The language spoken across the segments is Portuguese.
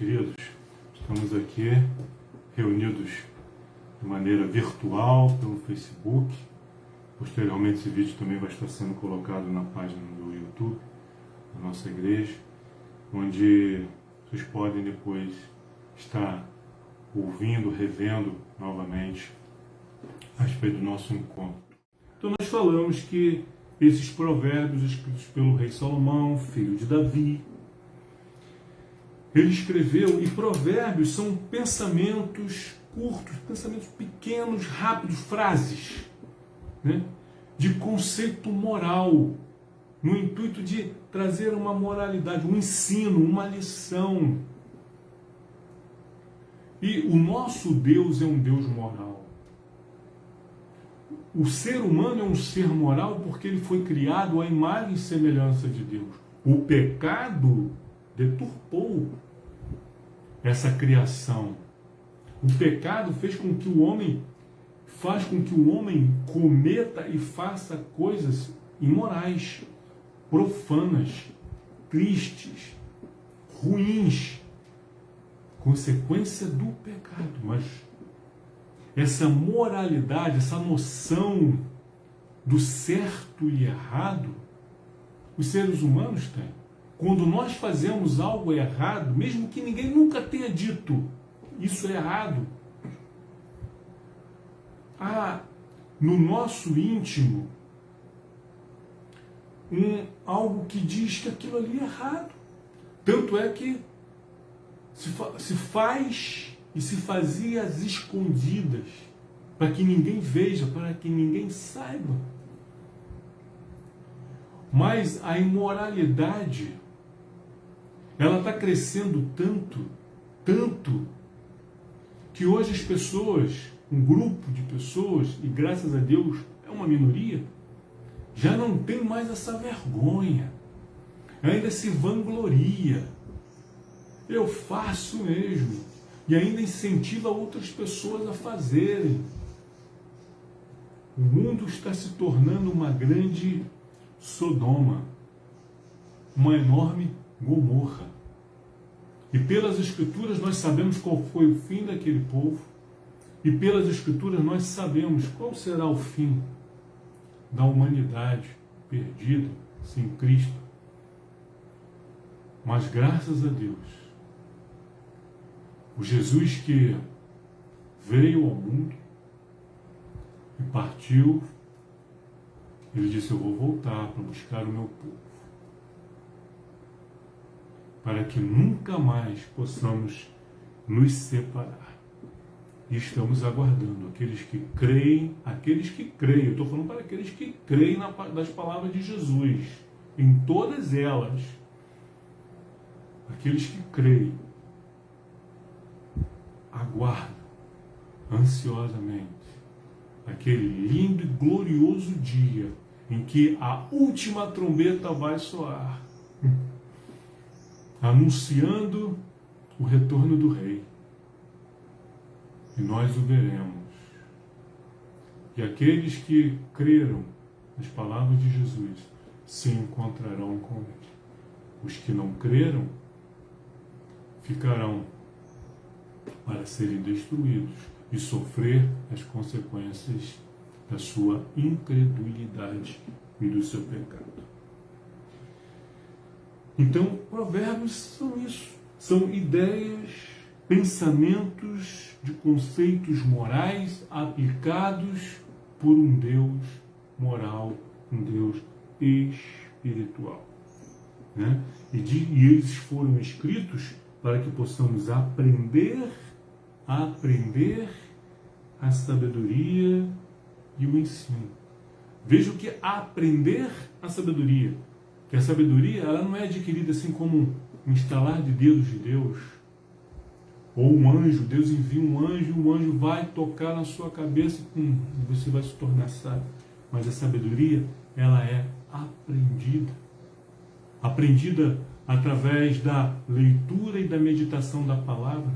queridos, estamos aqui reunidos de maneira virtual pelo Facebook. Posteriormente esse vídeo também vai estar sendo colocado na página do YouTube da nossa igreja, onde vocês podem depois estar ouvindo, revendo novamente a respeito do nosso encontro. Então nós falamos que esses provérbios escritos pelo rei Salomão, filho de Davi, ele escreveu, e provérbios são pensamentos curtos, pensamentos pequenos, rápidos, frases, né, de conceito moral, no intuito de trazer uma moralidade, um ensino, uma lição. E o nosso Deus é um Deus moral. O ser humano é um ser moral porque ele foi criado à imagem e semelhança de Deus. O pecado deturpou essa criação. O pecado faz com que o homem cometa e faça coisas imorais, profanas, tristes, ruins, consequência do pecado. Mas essa moralidade, essa noção do certo e errado, os seres humanos têm. Quando nós fazemos algo errado, mesmo que ninguém nunca tenha dito, isso é errado, há no nosso íntimo algo que diz que aquilo ali é errado. Tanto é que se faz e se fazia às escondidas, para que ninguém veja, para que ninguém saiba. Mas a imoralidade, ela está crescendo tanto, que hoje as pessoas, um grupo de pessoas, e graças a Deus é uma minoria, já não tem mais essa vergonha, ainda se vangloria. Eu faço mesmo, e ainda incentiva outras pessoas a fazerem. O mundo está se tornando uma grande Sodoma, uma enorme Gomorra. E pelas Escrituras nós sabemos qual foi o fim daquele povo, e pelas Escrituras nós sabemos qual será o fim da humanidade perdida sem Cristo. Mas graças a Deus, o Jesus que veio ao mundo e partiu, ele disse: eu vou voltar para buscar o meu povo, para que nunca mais possamos nos separar. E estamos aguardando aqueles que creem, eu estou falando para aqueles que creem nas palavras de Jesus, em todas elas, aqueles que creem, aguardam ansiosamente aquele lindo e glorioso dia em que a última trombeta vai soar, anunciando o retorno do Rei. E nós o veremos. E aqueles que creram nas palavras de Jesus se encontrarão com Ele. Os que não creram ficarão para serem destruídos e sofrer as consequências da sua incredulidade e do seu pecado. Então, provérbios são isso. São ideias, pensamentos de conceitos morais aplicados por um Deus moral, um Deus espiritual, né? E eles foram escritos para que possamos aprender a sabedoria e o ensino. Veja que aprender a sabedoria, que a sabedoria ela não é adquirida assim como um estalar de dedos de Deus, ou um anjo. Deus envia um anjo, e o anjo vai tocar na sua cabeça e você vai se tornar sábio. Mas a sabedoria, ela é aprendida através da leitura e da meditação da palavra.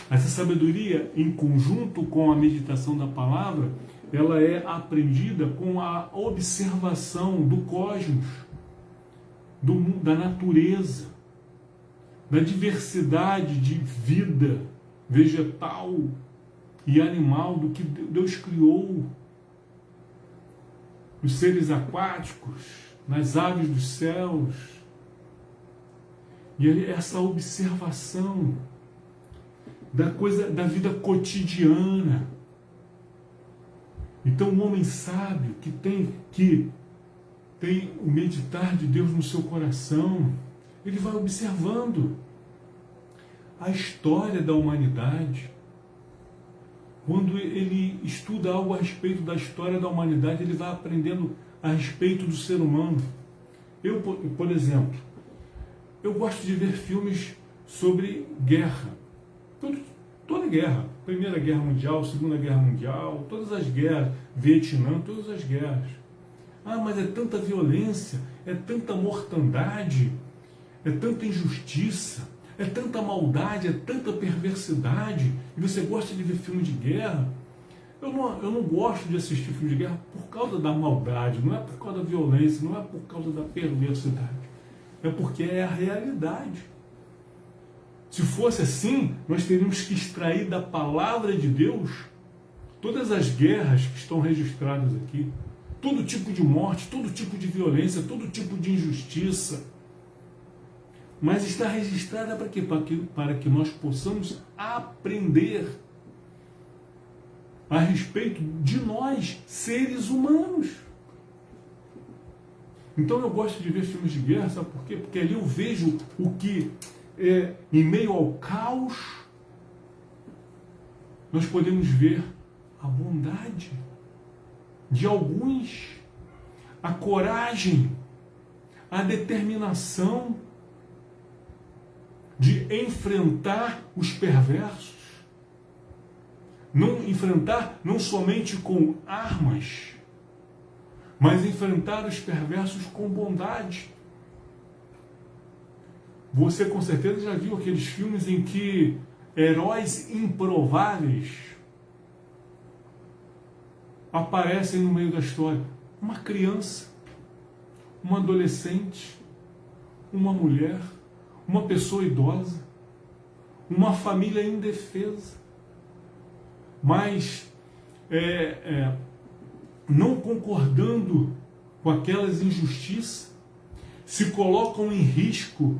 Essa sabedoria, em conjunto com a meditação da palavra, ela é aprendida com a observação do cosmos, do mundo, da natureza, da diversidade de vida vegetal e animal do que Deus criou, os seres aquáticos, nas aves dos céus. E essa observação da vida cotidiana. Então o homem sábio que tem o meditar de Deus no seu coração, ele vai observando a história da humanidade. Quando ele estuda algo a respeito da história da humanidade, ele vai aprendendo a respeito do ser humano. Eu, por exemplo, eu gosto de ver filmes sobre guerra. Toda guerra. Primeira Guerra Mundial, Segunda Guerra Mundial, todas as guerras, Vietnã, todas as guerras. Ah, mas é tanta violência, é tanta mortandade, é tanta injustiça, é tanta maldade, é tanta perversidade, e você gosta de ver filme de guerra? Eu não gosto de assistir filme de guerra por causa da maldade, não é por causa da violência, não é por causa da perversidade, é porque é a realidade. Se fosse assim, nós teríamos que extrair da palavra de Deus todas as guerras que estão registradas aqui, todo tipo de morte, todo tipo de violência, todo tipo de injustiça. Mas está registrada para quê? Para que nós possamos aprender a respeito de nós, seres humanos. Então eu gosto de ver filmes de guerra, sabe por quê? Porque ali eu vejo o que, em meio ao caos, nós podemos ver a bondade de alguns, a coragem, a determinação de enfrentar os perversos. Não enfrentar não somente com armas, mas enfrentar os perversos com bondade. Você com certeza já viu aqueles filmes em que heróis improváveis aparecem no meio da história. Uma criança, um adolescente, uma mulher, uma pessoa idosa, uma família indefesa, mas não concordando com aquelas injustiças, se colocam em risco,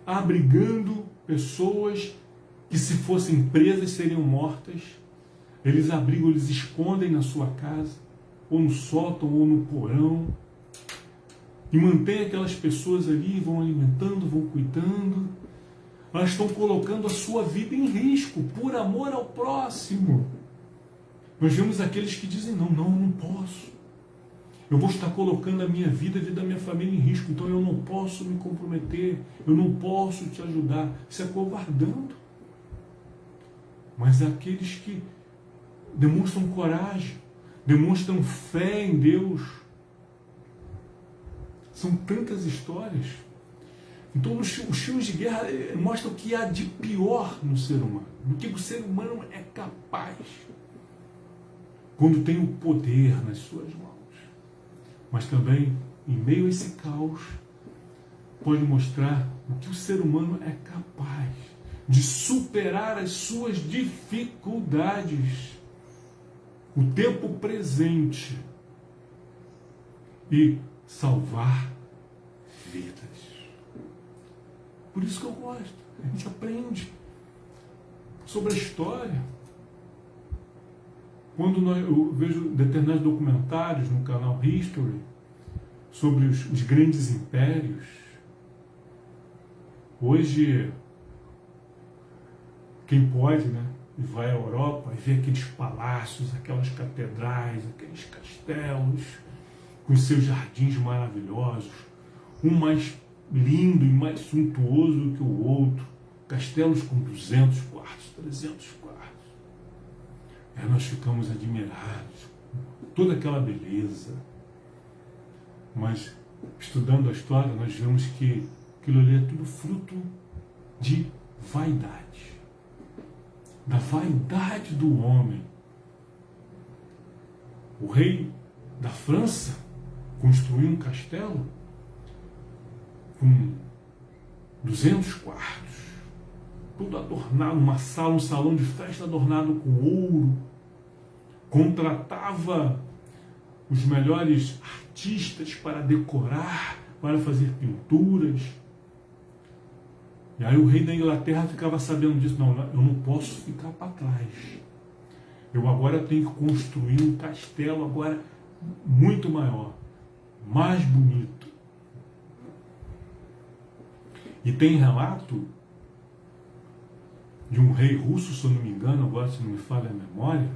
abrigando pessoas que, se fossem presas, seriam mortas. Eles abrigam, eles escondem na sua casa, ou no sótão, ou no porão, e mantêm aquelas pessoas ali, vão alimentando, vão cuidando. Elas estão colocando a sua vida em risco, por amor ao próximo. Nós vemos aqueles que dizem, não posso. Eu vou estar colocando a minha vida, a vida da minha família em risco, então eu não posso me comprometer, eu não posso te ajudar. Isso é covardando. Mas aqueles que demonstram coragem, demonstram fé em Deus. São tantas histórias. Então os filmes de guerra mostram o que há de pior no ser humano, o que o ser humano é capaz quando tem o poder nas suas mãos. Mas também, em meio a esse caos, pode mostrar o que o ser humano é capaz de superar as suas dificuldades, o tempo presente, e salvar vidas. Por isso que eu gosto. A gente aprende sobre a história. Quando eu vejo determinados documentários no canal History sobre os grandes impérios, hoje, quem pode, né, vai à Europa e vê aqueles palácios, aquelas catedrais, aqueles castelos, com seus jardins maravilhosos, um mais lindo e mais suntuoso do que o outro, castelos com 200 quartos, 300 quartos. Aí nós ficamos admirados com toda aquela beleza. Mas, estudando a história, nós vemos que aquilo ali é tudo fruto de vaidade. Da vaidade do homem. O rei da França construiu um castelo com 200 quartos, tudo adornado, uma sala, um salão de festa adornado com ouro. Contratava os melhores artistas para decorar, para fazer pinturas. E aí o rei da Inglaterra ficava sabendo disso. Não, eu não posso ficar para trás. Eu agora tenho que construir um castelo agora muito maior, mais bonito. E tem relato de um rei russo, se eu não me engano, agora se não me falha a memória,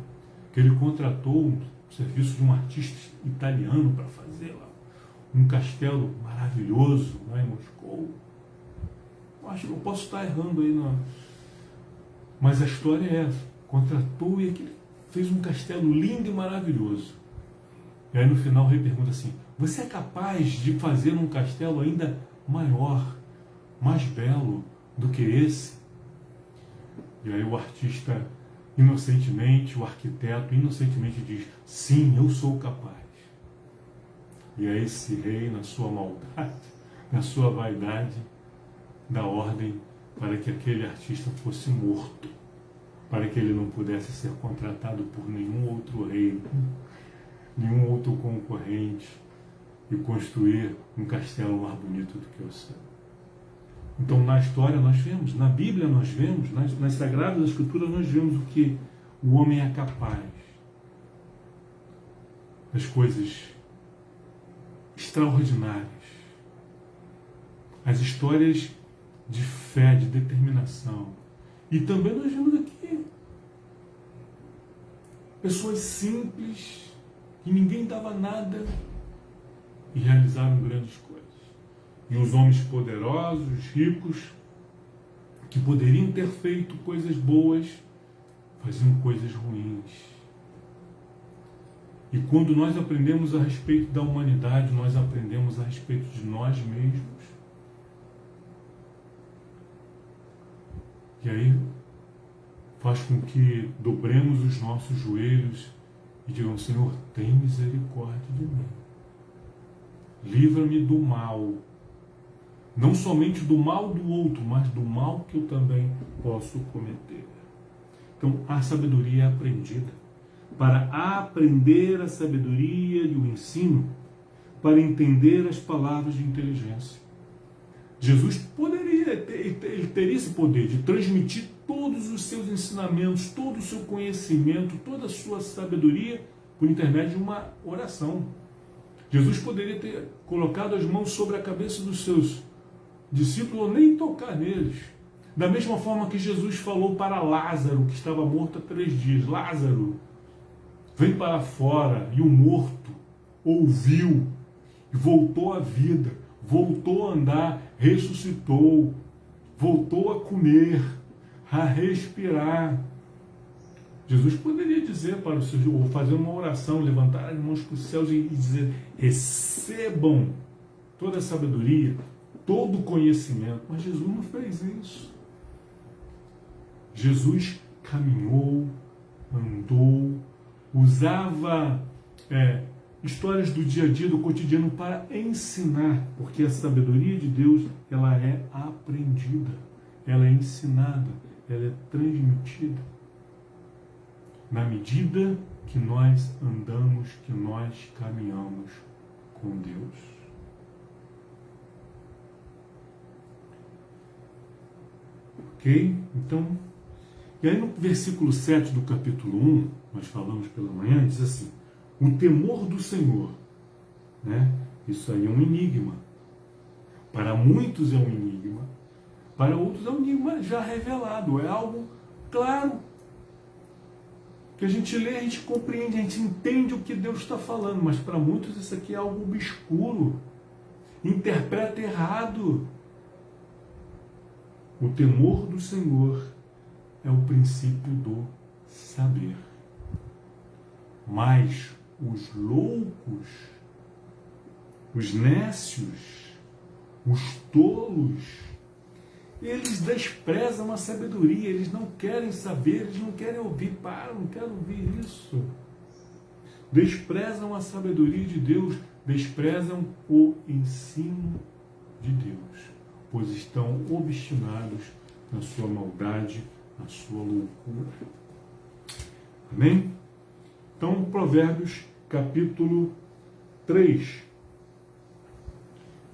que ele contratou um serviço de um artista italiano para fazer lá um castelo maravilhoso lá em Moscou. Acho que eu posso estar errando aí, não. Mas a história é essa. Contratou e aquele fez um castelo lindo e maravilhoso. E aí no final o rei pergunta assim: você é capaz de fazer um castelo ainda maior, mais belo do que esse? E aí o artista inocentemente, o arquiteto inocentemente diz: sim, eu sou capaz. E aí esse rei, na sua maldade, na sua vaidade, dá ordem para que aquele artista fosse morto, para que ele não pudesse ser contratado por nenhum outro rei, nenhum outro concorrente, e construir um castelo mais bonito do que o seu. Então, na história nós vemos, na Bíblia nós vemos, nas Sagradas Escrituras nós vemos o que o homem é capaz. As coisas extraordinárias. As histórias de fé, de determinação. E também nós vemos aqui pessoas simples, que ninguém dava nada, e realizaram grandes coisas. E os homens poderosos, ricos, que poderiam ter feito coisas boas, faziam coisas ruins. E quando nós aprendemos a respeito da humanidade, nós aprendemos a respeito de nós mesmos. E aí faz com que dobremos os nossos joelhos e digam: Senhor, tem misericórdia de mim. Livra-me do mal. Não somente do mal do outro, mas do mal que eu também posso cometer. Então, a sabedoria é aprendida. Para aprender a sabedoria e o ensino, para entender as palavras de inteligência. Jesus poderia, ele teria esse poder de transmitir todos os seus ensinamentos, todo o seu conhecimento, toda a sua sabedoria por intermédio de uma oração. Jesus poderia ter colocado as mãos sobre a cabeça dos seus discípulos ou nem tocar neles. Da mesma forma que Jesus falou para Lázaro, que estava morto há 3 dias: Lázaro, vem para fora. E o morto ouviu e voltou à vida, voltou a andar, ressuscitou, voltou a comer, a respirar. Jesus poderia dizer para os seus, ou fazer uma oração, levantar as mãos para os céus e dizer: recebam toda a sabedoria, todo o conhecimento. Mas Jesus não fez isso. Jesus caminhou, andou, usava histórias do dia a dia, do cotidiano, para ensinar, porque a sabedoria de Deus, ela é aprendida, ela é ensinada, ela é transmitida na medida que nós andamos, que nós caminhamos com Deus. Ok? Então, e aí no versículo 7 do capítulo 1, nós falamos pela manhã, diz assim: o temor do Senhor, né? Isso aí é um enigma. Para muitos é um enigma, para outros é um enigma já revelado, é algo claro, que a gente lê, a gente compreende, a gente entende o que Deus está falando, mas para muitos isso aqui é algo obscuro, interpreta errado. O temor do Senhor é o princípio do saber. Mas os loucos, os nécios, os tolos, eles desprezam a sabedoria, eles não querem saber, eles não querem ouvir. Não quero ouvir isso. Desprezam a sabedoria de Deus, desprezam o ensino de Deus. pois estão obstinados na sua maldade, na sua loucura. Amém? Então, Provérbios, capítulo 3.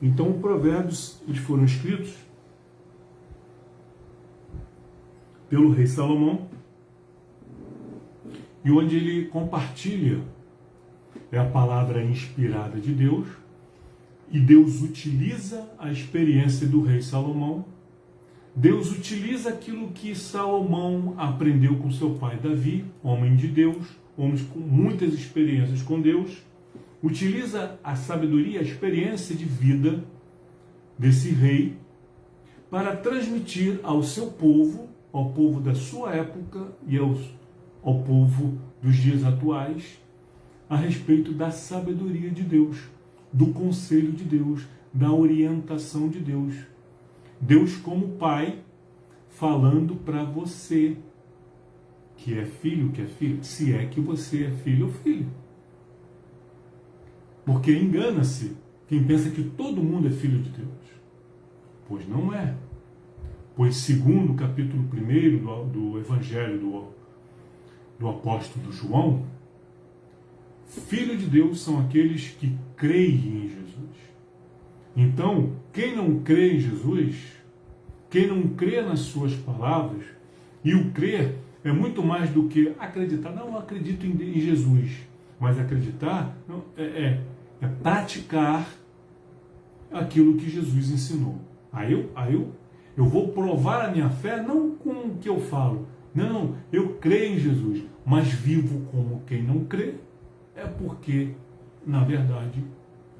Então, Provérbios, eles foram escritos pelo rei Salomão, e onde ele compartilha a palavra inspirada de Deus, e Deus utiliza a experiência do rei Salomão, Deus utiliza aquilo que Salomão aprendeu com seu pai Davi, homem de Deus, homens com muitas experiências com Deus, utiliza a sabedoria, a experiência de vida desse rei para transmitir ao seu povo, ao povo da sua época e ao povo dos dias atuais, a respeito da sabedoria de Deus, do conselho de Deus, da orientação de Deus. Deus como pai falando para você, que é filho, que é filha, se é que você é filho ou filho. Porque engana-se quem pensa que todo mundo é filho de Deus. Pois não é. Pois segundo o capítulo 1 do Evangelho do apóstolo João, filho de Deus são aqueles que creem em Jesus. Então, quem não crê em Jesus, quem não crê nas suas palavras, e o crer é muito mais do que acreditar. Não, eu acredito em Jesus, mas acreditar não, é praticar aquilo que Jesus ensinou. Aí eu vou provar a minha fé não com o que eu falo. Não, eu creio em Jesus, mas vivo como quem não crê, é porque, na verdade,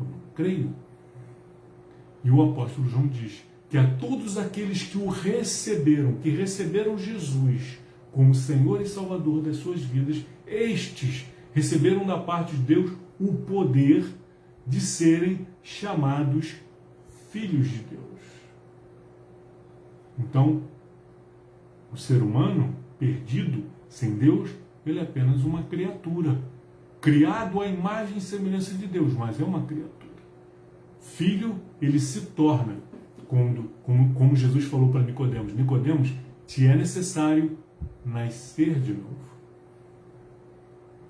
eu não creio. E o apóstolo João diz que a todos aqueles que o receberam, que receberam Jesus como Senhor e Salvador das suas vidas, estes receberam da parte de Deus o poder de serem chamados filhos de Deus. Então, o ser humano perdido, sem Deus, ele é apenas uma criatura, criado à imagem e semelhança de Deus, mas é uma criatura. Filho, ele se torna, como Jesus falou para Nicodemos: Nicodemos, te é necessário nascer de novo.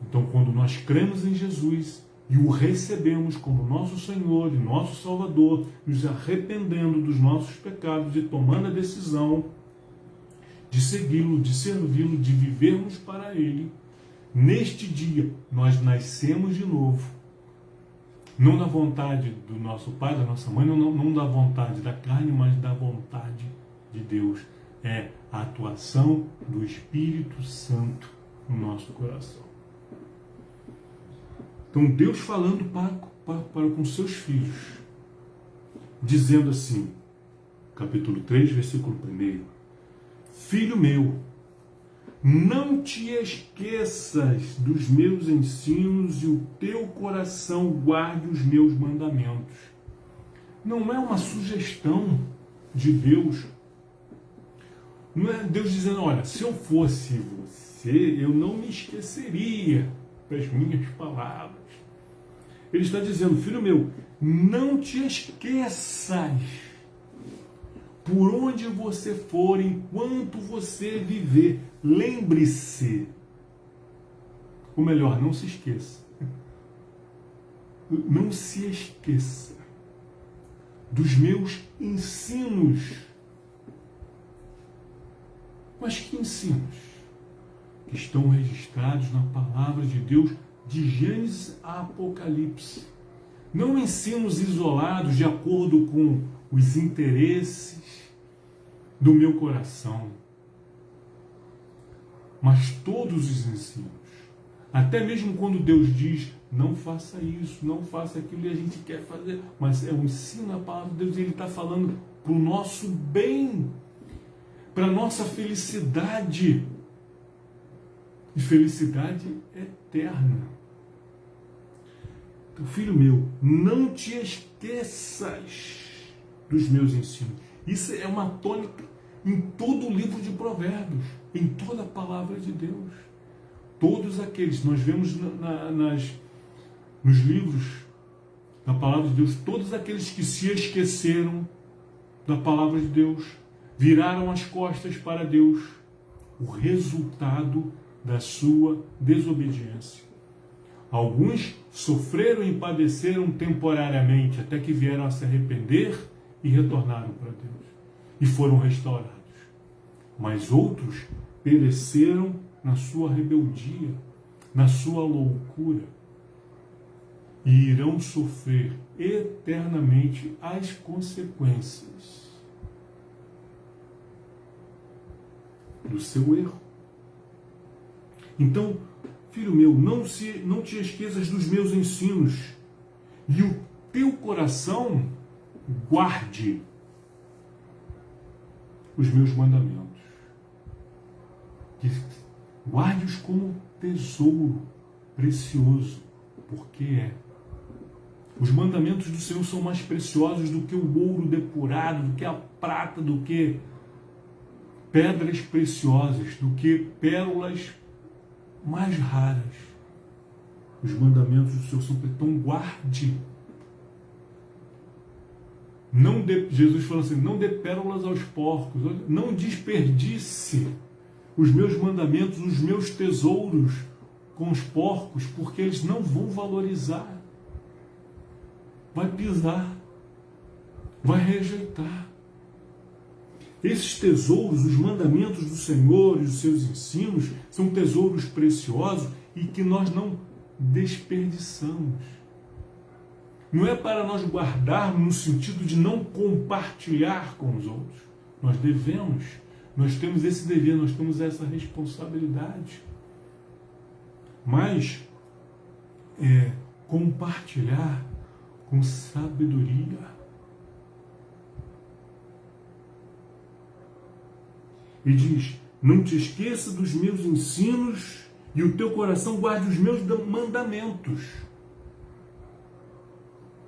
Então, quando nós cremos em Jesus e o recebemos como nosso Senhor e nosso Salvador, nos arrependendo dos nossos pecados e tomando a decisão de segui-lo, de servi-lo, de vivermos para Ele, neste dia nós nascemos de novo, não da vontade do nosso pai, da nossa mãe, não da vontade da carne, mas da vontade de Deus. É a atuação do Espírito Santo no nosso coração. Então Deus falando para com seus filhos, dizendo assim, capítulo 3, versículo 1: Filho meu, não te esqueças dos meus ensinos e o teu coração guarde os meus mandamentos. Não é uma sugestão de Deus. Não é Deus dizendo: olha, se eu fosse você, eu não me esqueceria das minhas palavras. Ele está dizendo: filho meu, não te esqueças. Por onde você for, enquanto você viver, lembre-se. Ou melhor, não se esqueça. Não se esqueça dos meus ensinos. Mas que ensinos? Que estão registrados na palavra de Deus, de Gênesis a Apocalipse. Não ensinos isolados de acordo com os interesses do meu coração, mas todos os ensinos. Até mesmo quando Deus diz: não faça isso, não faça aquilo, e a gente quer fazer, mas é um ensino da palavra de Deus, e Ele está falando para o nosso bem, para a nossa felicidade, e felicidade eterna. Então, filho meu, não te esqueças dos meus ensinos. Isso é uma tônica em todo o livro de Provérbios, em toda a palavra de Deus. Todos aqueles, nós vemos nos livros da palavra de Deus, todos aqueles que se esqueceram, da palavra de Deus, viraram as costas para Deus, o resultado da sua desobediência. Alguns sofreram e padeceram temporariamente, até que vieram a se arrepender e retornaram para Deus, e foram restaurados. Mas outros pereceram na sua rebeldia, na sua loucura, e irão sofrer eternamente as consequências do seu erro. Então, filho meu, não te esqueças dos meus ensinos, e o teu coração guarde os meus mandamentos. Guarde-os como tesouro precioso, porque é. Os mandamentos do Senhor são mais preciosos do que o ouro depurado, do que a prata, do que pedras preciosas, do que pérolas mais raras. Os mandamentos do Senhor são preciosos. Então guarde. Jesus falou assim, não dê pérolas aos porcos, não desperdice os meus mandamentos, os meus tesouros com os porcos, porque eles não vão valorizar. Vai pisar, vai rejeitar. Esses tesouros, os mandamentos do Senhor e os seus ensinos, são tesouros preciosos e que nós não desperdiçamos. Não é para nós guardarmos no sentido de não compartilhar com os outros. Nós devemos, nós temos esse dever, nós temos essa responsabilidade. Mas compartilhar com sabedoria. E diz, não te esqueça dos meus ensinos e o teu coração guarde os meus mandamentos.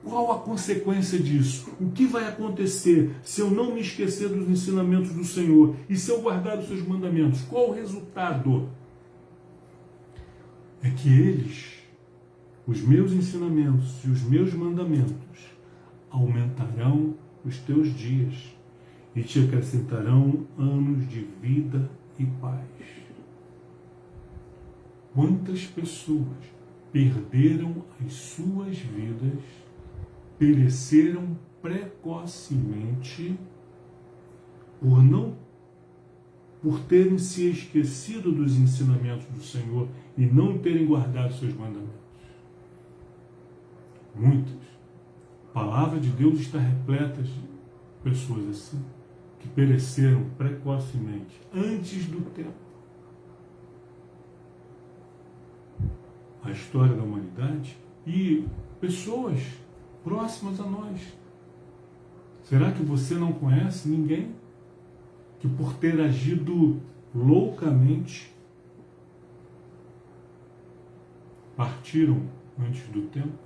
Qual a consequência disso? O que vai acontecer se eu não me esquecer dos ensinamentos do Senhor e se eu guardar os seus mandamentos? Qual o resultado? É que eles, os meus ensinamentos e os meus mandamentos, aumentarão os teus dias e te acrescentarão anos de vida e paz. Quantas pessoas perderam as suas vidas, pereceram precocemente por terem se esquecido dos ensinamentos do Senhor e não terem guardado seus mandamentos. Muitas. A palavra de Deus está repleta de pessoas assim, que pereceram precocemente, antes do tempo. A história da humanidade e pessoas próximas a nós. Será que você não conhece ninguém que por ter agido loucamente partiram antes do tempo?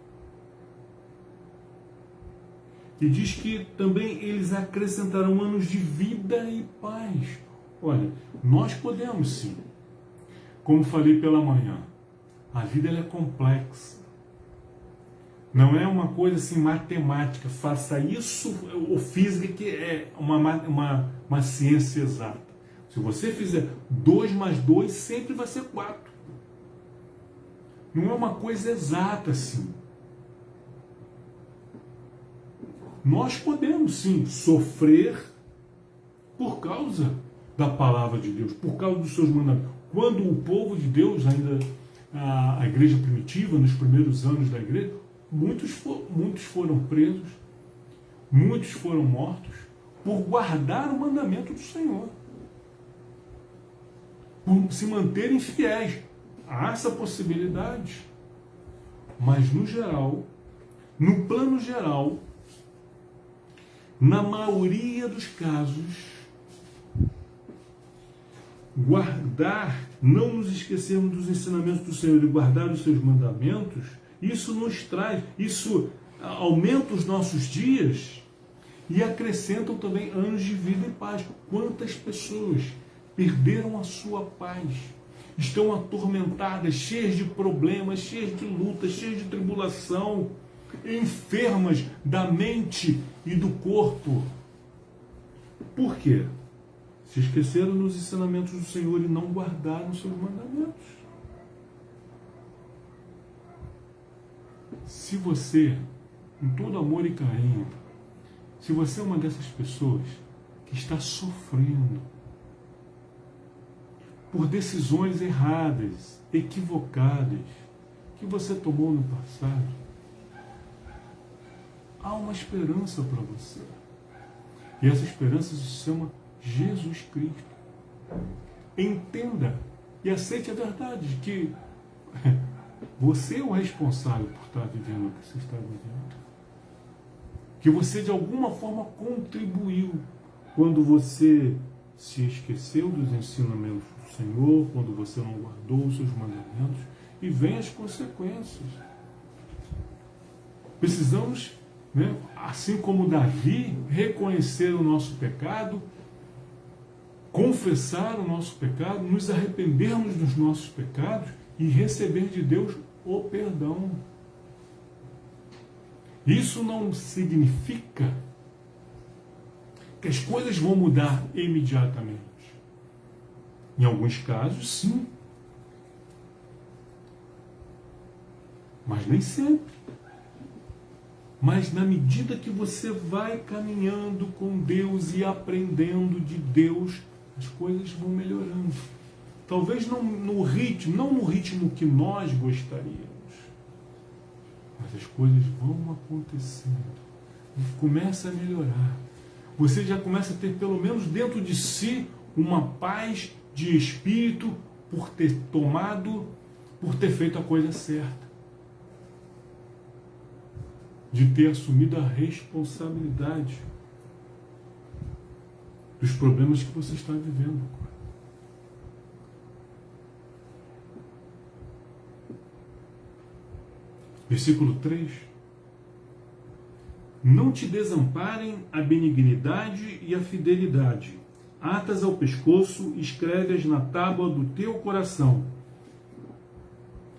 E diz que também eles acrescentarão anos de vida e paz. Olha, nós podemos sim. Como falei pela manhã, a vida ela é complexa. Não é uma coisa assim matemática, faça isso ou física, que é uma ciência exata. Se você fizer 2 mais 2, sempre vai ser 4. Não é uma coisa exata assim. Nós podemos sim sofrer por causa da palavra de Deus, por causa dos seus mandamentos. Quando o povo de Deus, ainda a igreja primitiva, nos primeiros anos da igreja, muitos foram presos, muitos foram mortos por guardar o mandamento do Senhor, por se manterem fiéis. Há essa possibilidade, mas no geral, no plano geral, na maioria dos casos, guardar, não nos esquecermos dos ensinamentos do Senhor e guardar os seus mandamentos, isso nos traz, isso aumenta os nossos dias e acrescentam também anos de vida e paz. Quantas pessoas perderam a sua paz, estão atormentadas, cheias de problemas, cheias de lutas, cheias de tribulação, enfermas da mente e do corpo, Por quê? Se esqueceram dos ensinamentos do Senhor e não guardaram os seus mandamentos. Se você, com todo amor e carinho, se você é uma dessas pessoas que está sofrendo por decisões erradas, equivocadas, que você tomou no passado, há uma esperança para você. E essa esperança se chama Jesus Cristo. Entenda e aceite a verdade de que você é o responsável por estar vivendo o que você está vivendo. Que você de alguma forma contribuiu quando você se esqueceu dos ensinamentos do Senhor, quando você não guardou os seus mandamentos, e vem as consequências. Precisamos, assim como Davi, reconhecer o nosso pecado, confessar o nosso pecado, nos arrependermos dos nossos pecados e receber de Deus o perdão. Isso não significa que as coisas vão mudar imediatamente. Em alguns casos, sim. Mas nem sempre. Mas na medida que você vai caminhando com Deus e aprendendo de Deus, as coisas vão melhorando. Talvez não no ritmo que nós gostaríamos. Mas as coisas vão acontecendo. E começa a melhorar. Você já começa a ter, pelo menos dentro de si, uma paz de espírito por ter feito a coisa certa. De ter assumido a responsabilidade dos problemas que você está vivendo. Versículo 3. Não te desamparem a benignidade e a fidelidade. Atas ao pescoço, escreve-as na tábua do teu coração.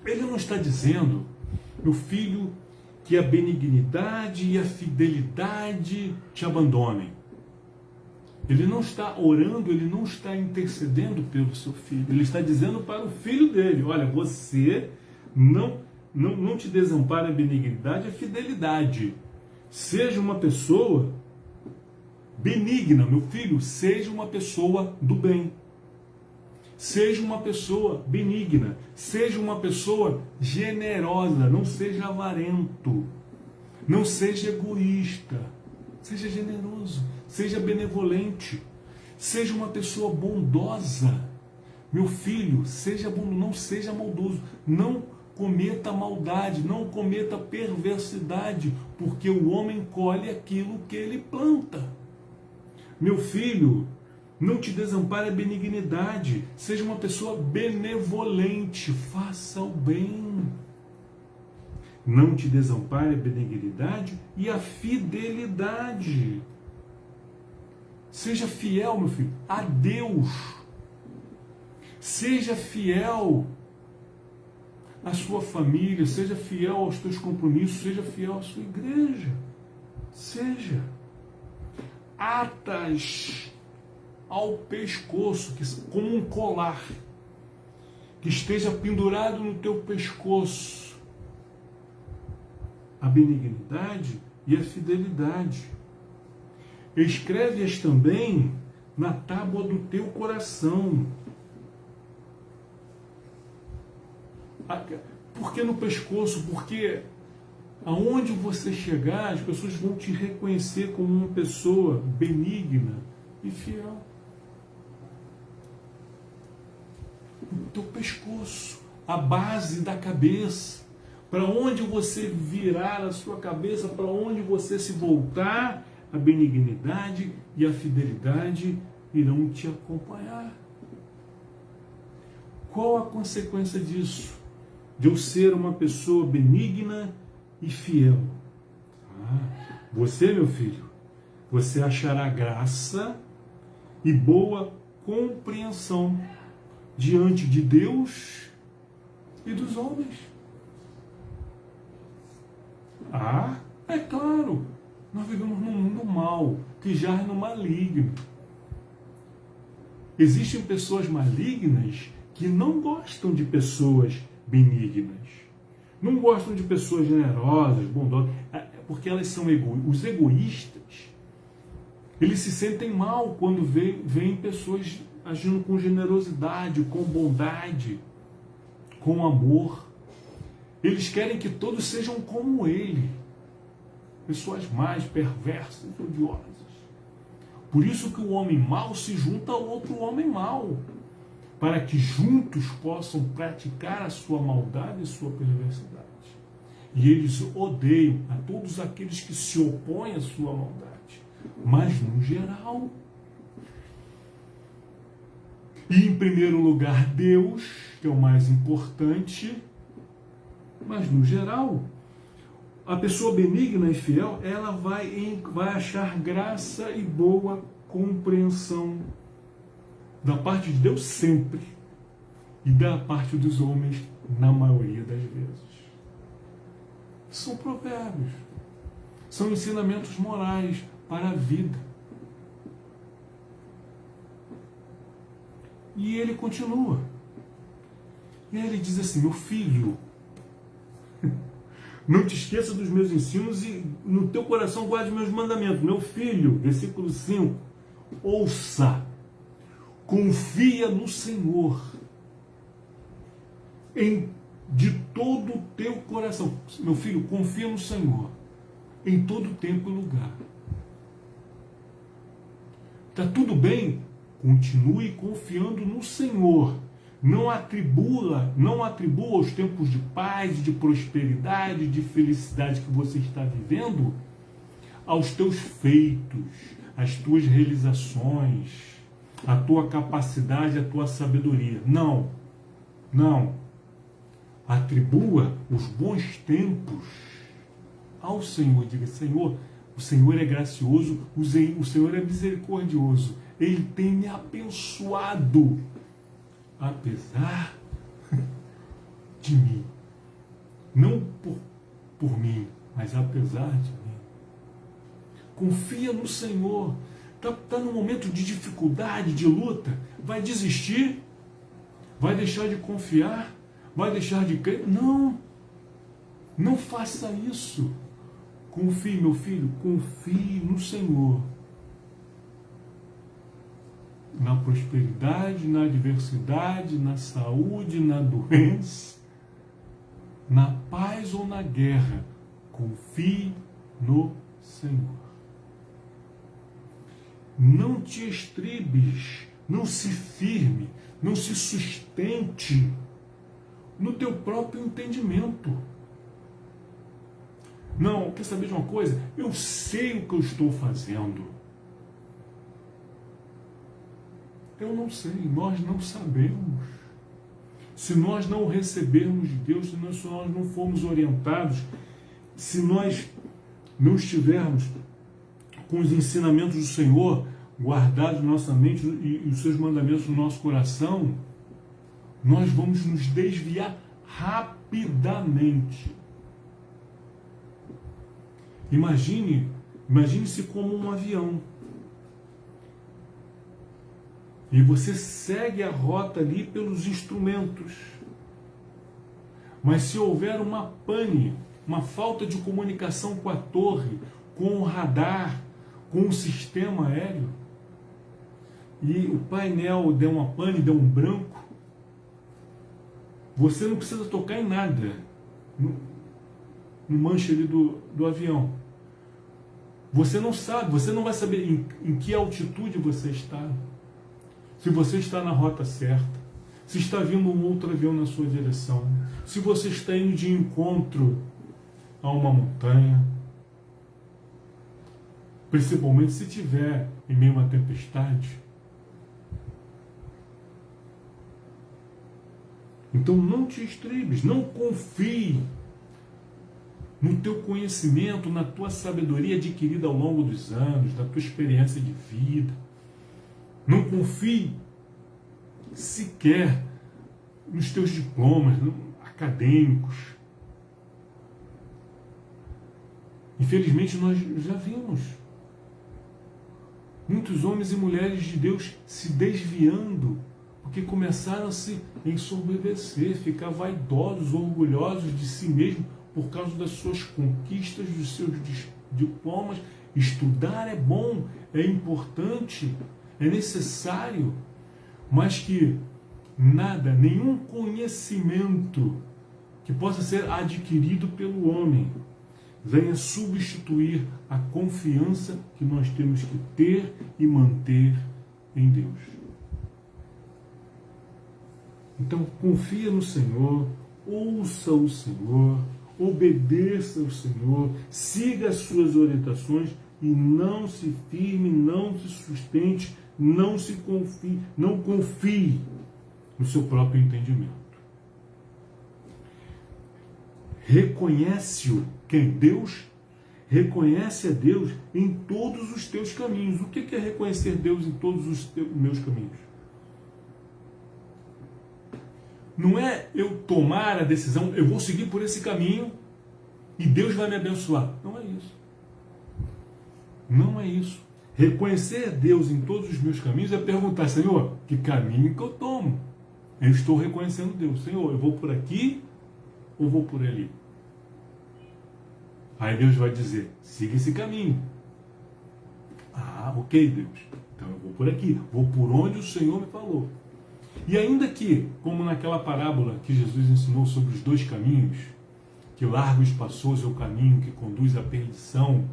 Ele não está dizendo, meu filho, que a benignidade e a fidelidade te abandonem. Ele não está orando, ele não está intercedendo pelo seu filho. Ele está dizendo para o filho dele, olha, você não te desampare a benignidade e a fidelidade. Seja uma pessoa benigna, meu filho, seja uma pessoa do bem. Seja uma pessoa benigna, seja uma pessoa generosa, não seja avarento, não seja egoísta, seja generoso, seja benevolente, seja uma pessoa bondosa. Meu filho, seja bondoso, não seja maldoso, não cometa maldade, não cometa perversidade, porque o homem colhe aquilo que ele planta. Meu filho, não te desampare a benignidade, seja uma pessoa benevolente, faça o bem. Não te desampare a benignidade e a fidelidade. Seja fiel, meu filho, a Deus. Seja fiel à sua família, seja fiel aos teus compromissos, seja fiel à sua igreja. Seja. Atas ao pescoço, como um colar, que esteja pendurado no teu pescoço, a benignidade e a fidelidade. Escreve-as também na tábua do teu coração. Por que no pescoço? Porque aonde você chegar, as pessoas vão te reconhecer como uma pessoa benigna e fiel. No teu pescoço, a base da cabeça, para onde você virar a sua cabeça, para onde você se voltar, a benignidade e a fidelidade irão te acompanhar. Qual a consequência disso? De eu ser uma pessoa benigna e fiel. Você, meu filho, você achará graça e boa compreensão diante de Deus e dos homens. É claro, nós vivemos num mundo mau, que jaz no maligno. Existem pessoas malignas que não gostam de pessoas benignas. Não gostam de pessoas generosas, bondosas, porque elas são egoístas. Os egoístas, eles se sentem mal quando veem pessoas agindo com generosidade, com bondade, com amor. Eles querem que todos sejam como ele. Pessoas mais perversas, odiosas. Por isso que o homem mau se junta ao outro homem mau, para que juntos possam praticar a sua maldade e sua perversidade. E eles odeiam a todos aqueles que se opõem à sua maldade. Mas no geral. E em primeiro lugar Deus, que é o mais importante, mas no geral, a pessoa benigna e fiel, ela vai achar graça e boa compreensão da parte de Deus sempre e da parte dos homens na maioria das vezes. São provérbios, são ensinamentos morais para a vida. E ele continua. E ele diz assim: meu filho, não te esqueça dos meus ensinos e no teu coração guarde meus mandamentos. Meu filho, versículo 5, ouça, confia no Senhor de todo o teu coração. Meu filho, confia no Senhor em todo tempo e lugar. Está tudo bem? Continue confiando no Senhor. Não atribua os tempos de paz, de prosperidade, de felicidade que você está vivendo aos teus feitos, às tuas realizações, à tua capacidade, à tua sabedoria. Não. Atribua os bons tempos ao Senhor. Diga: Senhor, o Senhor é gracioso, o Senhor é misericordioso. Ele tem me abençoado, apesar de mim. Não por mim, mas apesar de mim. Confia no Senhor. Está num momento de dificuldade, de luta. Vai desistir? Vai deixar de confiar? Vai deixar de crer? Não faça isso. Confie, meu filho, confie no Senhor. Na prosperidade, na adversidade, na saúde, na doença, na paz ou na guerra, confie no Senhor. Não te estribes, não se firme, não se sustente no teu próprio entendimento. Não, quer saber de uma coisa? Eu sei o que eu estou fazendo. Eu não sei, nós não sabemos. Se nós não recebermos de Deus, se nós não formos orientados, se nós não estivermos com os ensinamentos do Senhor guardados na nossa mente e os seus mandamentos no nosso coração, nós vamos nos desviar rapidamente. Imagine-se como um avião. E você segue a rota ali pelos instrumentos. Mas se houver uma pane, uma falta de comunicação com a torre, com o radar, com o sistema aéreo, e o painel deu uma pane, deu um branco, você não precisa tocar em nada no manche ali do avião. Você não sabe, você não vai saber em que altitude você está. Se você está na rota certa, se está vindo um outro avião na sua direção, se você está indo de encontro a uma montanha, principalmente se estiver em meio a uma tempestade. Então não te estribes, não confie no teu conhecimento, na tua sabedoria adquirida ao longo dos anos, na tua experiência de vida. Não confie sequer nos teus diplomas acadêmicos. Infelizmente nós já vimos Muitos homens e mulheres de Deus se desviando, porque começaram a se ensoberbecer, ficar vaidosos, orgulhosos de si mesmos por causa das suas conquistas, dos seus diplomas. Estudar é bom, é importante, é necessário, mas que nada, nenhum conhecimento que possa ser adquirido pelo homem venha substituir a confiança que nós temos que ter e manter em Deus. Então, confia no Senhor, ouça o Senhor, obedeça ao Senhor, siga as suas orientações e não se firme, não se sustente, não confie no seu próprio entendimento. Reconhece-o quem? Deus? Reconhece a Deus em todos os teus caminhos. O que é reconhecer Deus em todos os meus caminhos? Não é eu tomar a decisão, eu vou seguir por esse caminho e Deus vai me abençoar. Não é isso. Não é isso. Reconhecer Deus em todos os meus caminhos é perguntar, Senhor, que caminho que eu tomo? Eu estou reconhecendo Deus. Senhor, eu vou por aqui ou vou por ali? Aí Deus vai dizer, siga esse caminho. Ah, ok, Deus. Então eu vou por aqui, vou por onde o Senhor me falou. E ainda que, como naquela parábola que Jesus ensinou sobre os dois caminhos, que largo e espaçoso é o caminho que conduz à perdição,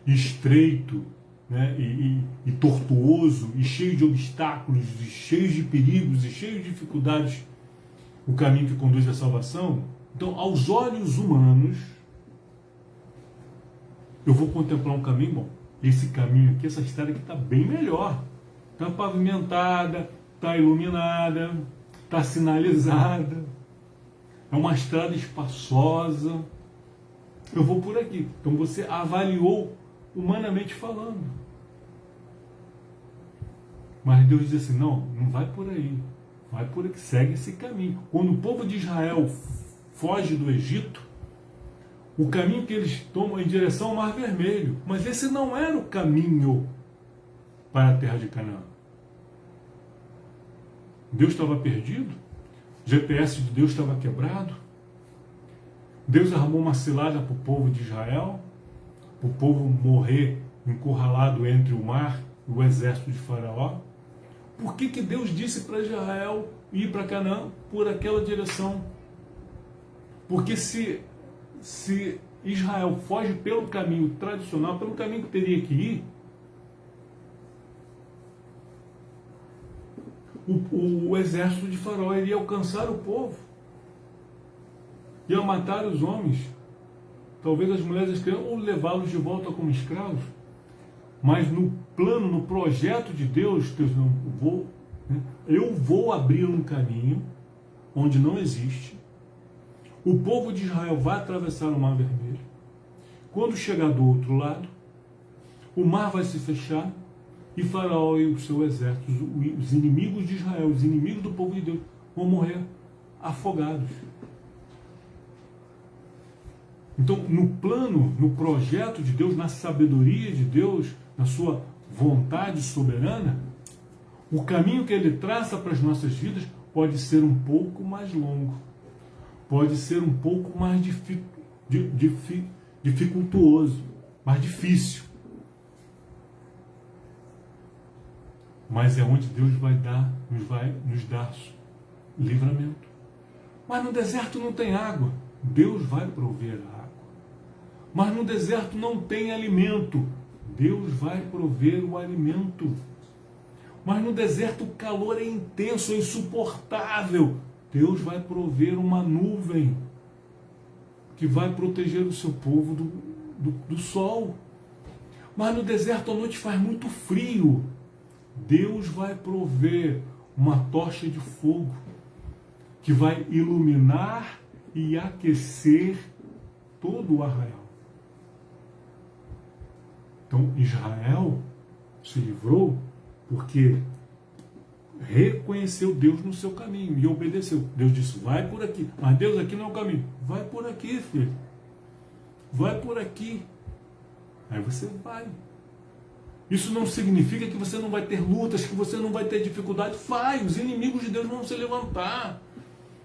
estreito, né, e tortuoso, e cheio de obstáculos, e cheio de perigos, e cheio de dificuldades, o caminho que conduz à salvação. Então, aos olhos humanos, eu vou contemplar um caminho bom. Esse caminho aqui, essa estrada aqui está bem melhor. Está pavimentada, está iluminada, está sinalizada. É uma estrada espaçosa. Eu vou por aqui. Então você avaliou humanamente falando. Mas Deus diz assim, não vai por aí. Vai por aqui, segue esse caminho. Quando o povo de Israel foge do Egito, o caminho que eles tomam é em direção ao Mar Vermelho. Mas esse não era o caminho para a terra de Canaã. Deus estava perdido. O GPS de Deus estava quebrado. Deus armou uma cilada para o povo de Israel, para o povo morrer encurralado entre o mar e o exército de Faraó. Por que Deus disse para Israel ir para Canaã por aquela direção? Porque se Israel foge pelo caminho tradicional, pelo caminho que teria que ir, o exército de Faraó iria alcançar o povo, ia matar os homens, talvez as mulheres e as crianças, ou levá-los de volta como escravos. Mas no plano, no projeto de Deus, eu vou abrir um caminho onde não existe. O povo de Israel vai atravessar o Mar Vermelho. Quando chegar do outro lado, o mar vai se fechar e Faraó e o seu exército, os inimigos de Israel, os inimigos do povo de Deus, vão morrer afogados. Então, no plano, no projeto de Deus, na sabedoria de Deus, na sua vontade soberana, o caminho que Ele traça para as nossas vidas pode ser um pouco mais longo, pode ser um pouco mais dificultuoso, mais difícil. Mas é onde Deus nos dar livramento. Mas no deserto não tem água. Deus vai prover a água. Mas no deserto não tem alimento. Deus vai prover o alimento. Mas no deserto o calor é intenso, é insuportável. Deus vai prover uma nuvem que vai proteger o seu povo do sol. Mas no deserto a noite faz muito frio. Deus vai prover uma tocha de fogo que vai iluminar e aquecer todo o arraial. Então Israel se livrou porque reconheceu Deus no seu caminho e obedeceu. Deus disse, vai por aqui. Mas Deus, aqui não é o caminho. Vai por aqui, filho. Vai por aqui. Aí você vai. Isso não significa que você não vai ter lutas, que você não vai ter dificuldade. Vai, os inimigos de Deus vão se levantar.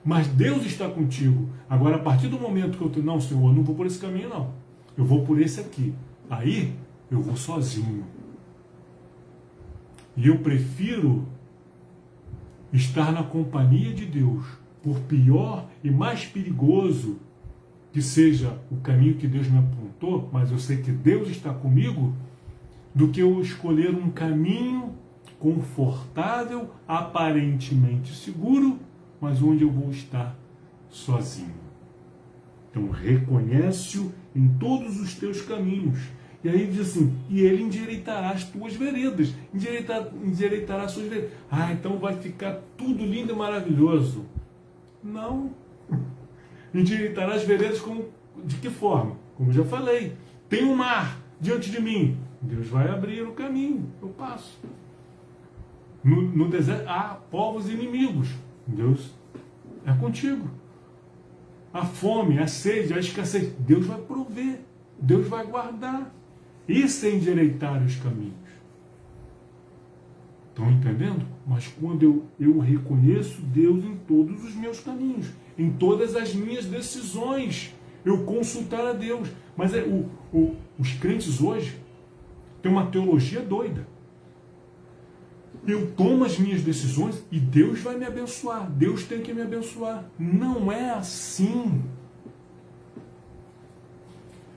Mas Deus está contigo. Agora, a partir do momento que não, Senhor, eu não vou por esse caminho, não. Eu vou por esse aqui. Aí, eu vou sozinho. E eu prefiro estar na companhia de Deus, por pior e mais perigoso que seja o caminho que Deus me apontou, mas eu sei que Deus está comigo, do que eu escolher um caminho confortável, aparentemente seguro, mas onde eu vou estar sozinho. Então reconhece-o em todos os teus caminhos. E aí diz assim, e ele endireitará as tuas veredas, endireitará as suas veredas. Ah, então vai ficar tudo lindo e maravilhoso. Não. Endireitará as veredas de que forma? Como eu já falei, tem um mar diante de mim. Deus vai abrir o caminho, eu passo. No deserto há povos inimigos. Deus é contigo. A fome, a sede, a escassez, Deus vai prover, Deus vai guardar. Isso é endireitar os caminhos. Estão entendendo? Mas quando eu reconheço Deus em todos os meus caminhos, em todas as minhas decisões, eu consultar a Deus. Mas os crentes hoje têm uma teologia doida. Eu tomo as minhas decisões e Deus vai me abençoar. Deus tem que me abençoar. Não é assim.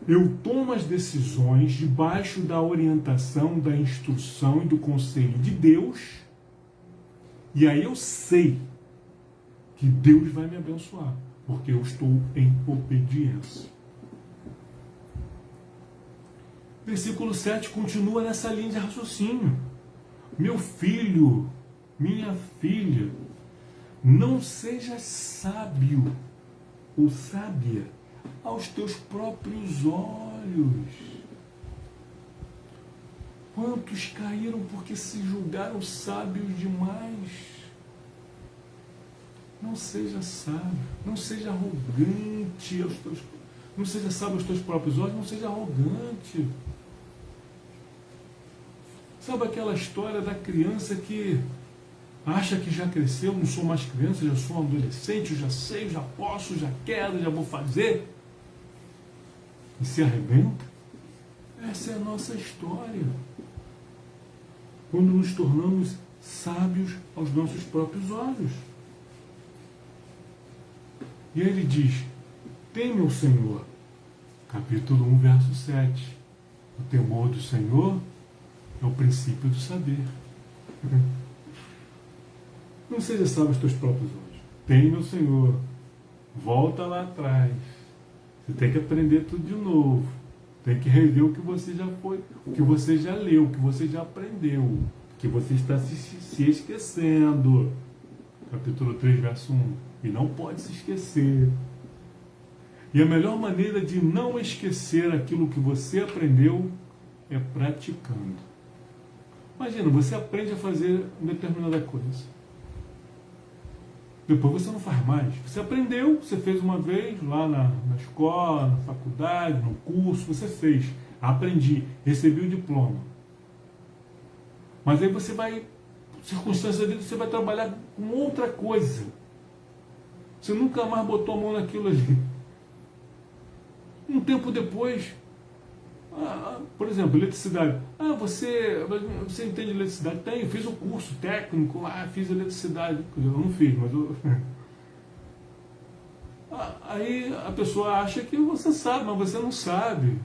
Eu tomo as decisões debaixo da orientação, da instrução e do conselho de Deus. E aí eu sei que Deus vai me abençoar, porque eu estou em obediência. Versículo 7 continua nessa linha de raciocínio. Meu filho, minha filha, não sejas sábio ou sábia aos teus próprios olhos. Quantos caíram porque se julgaram sábios demais? Não seja sábio, não seja arrogante aos teus, não seja sábio aos teus próprios olhos, não seja arrogante. Sabe aquela história da criança que acha que já cresceu, não sou mais criança, já sou um adolescente, já sei, já posso, já quero, já vou fazer, e se arrebenta? Essa é a nossa história. Quando nos tornamos sábios aos nossos próprios olhos. E aí ele diz, teme o Senhor, capítulo 1, verso 7. O temor do Senhor é o princípio do saber. Não seja sábio aos teus próprios olhos. Teme o Senhor. Volta lá atrás. Você tem que aprender tudo de novo. Tem que rever o que você já foi, o que você já leu, o que você já aprendeu, o que você está se esquecendo. Capítulo 3, verso 1. E não pode se esquecer. E a melhor maneira de não esquecer aquilo que você aprendeu é praticando. Imagina, você aprende a fazer determinada coisa. Depois você não faz mais. Você aprendeu, você fez uma vez lá na escola, na faculdade, no curso, você fez. Aprendi, recebi o diploma. Mas aí você vai, circunstância dele, você vai trabalhar com outra coisa. Você nunca mais botou a mão naquilo ali. Um tempo depois, por exemplo, eletricidade. Você entende eletricidade? Tenho, fiz um curso técnico lá, fiz eletricidade. Eu não fiz, mas eu... Aí a pessoa acha que você sabe, mas você não sabe.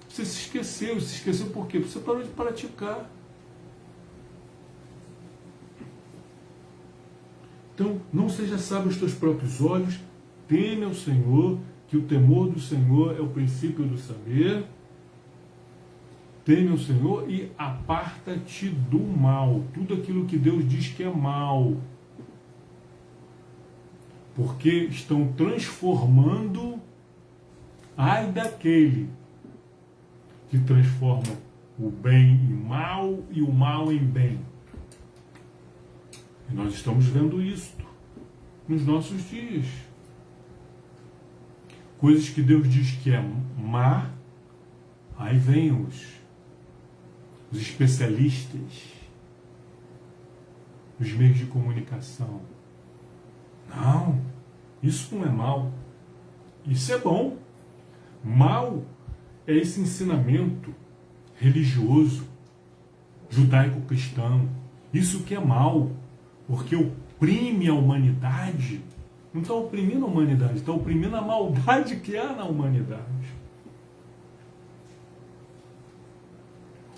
Você se esqueceu por quê? Porque você parou de praticar. Então, não seja sábio aos teus próprios olhos, teme ao Senhor, que o temor do Senhor é o princípio do saber. Teme ao Senhor e aparta-te do mal. Tudo aquilo que Deus diz que é mal. Porque estão transformando, ai daquele que transforma o bem em mal e o mal em bem. E nós estamos vendo isso nos nossos dias. Coisas que Deus diz que é má, aí vem os especialistas, os meios de comunicação. Não, isso não é mal. Isso é bom. Mal é esse ensinamento religioso, judaico-cristão. Isso que é mal, porque oprime a humanidade. Não está oprimindo a humanidade, está oprimindo a maldade que há na humanidade.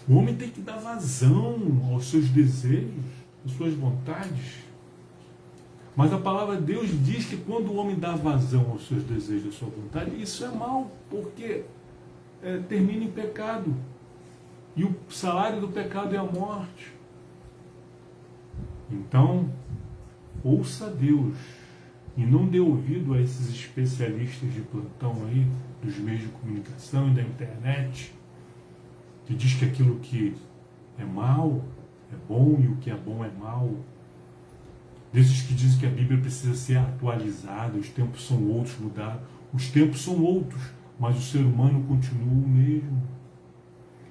O homem tem que dar vazão aos seus desejos, às suas vontades. Mas a palavra de Deus diz que quando o homem dá vazão aos seus desejos, à sua vontade, isso é mal, porque termina em pecado. E o salário do pecado é a morte. Então, ouça Deus e não dê ouvido a esses especialistas de plantão aí, dos meios de comunicação e da internet, que diz que aquilo que é mal é bom e o que é bom é mal. Desses que dizem que a Bíblia precisa ser atualizada, os tempos são outros, mudados. Os tempos são outros, mas o ser humano continua o mesmo.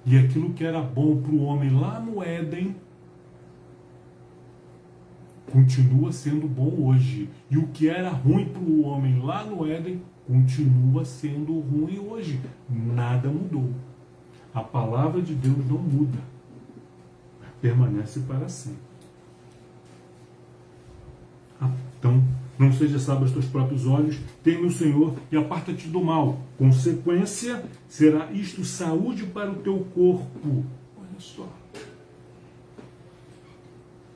E aquilo que era bom para o homem lá no Éden continua sendo bom hoje. E o que era ruim para o homem lá no Éden continua sendo ruim hoje. Nada mudou. A palavra de Deus não muda. Permanece para sempre. Então, não seja sábio aos teus próprios olhos, teme o Senhor e aparta-te do mal. Consequência, será isto saúde para o teu corpo. Olha só.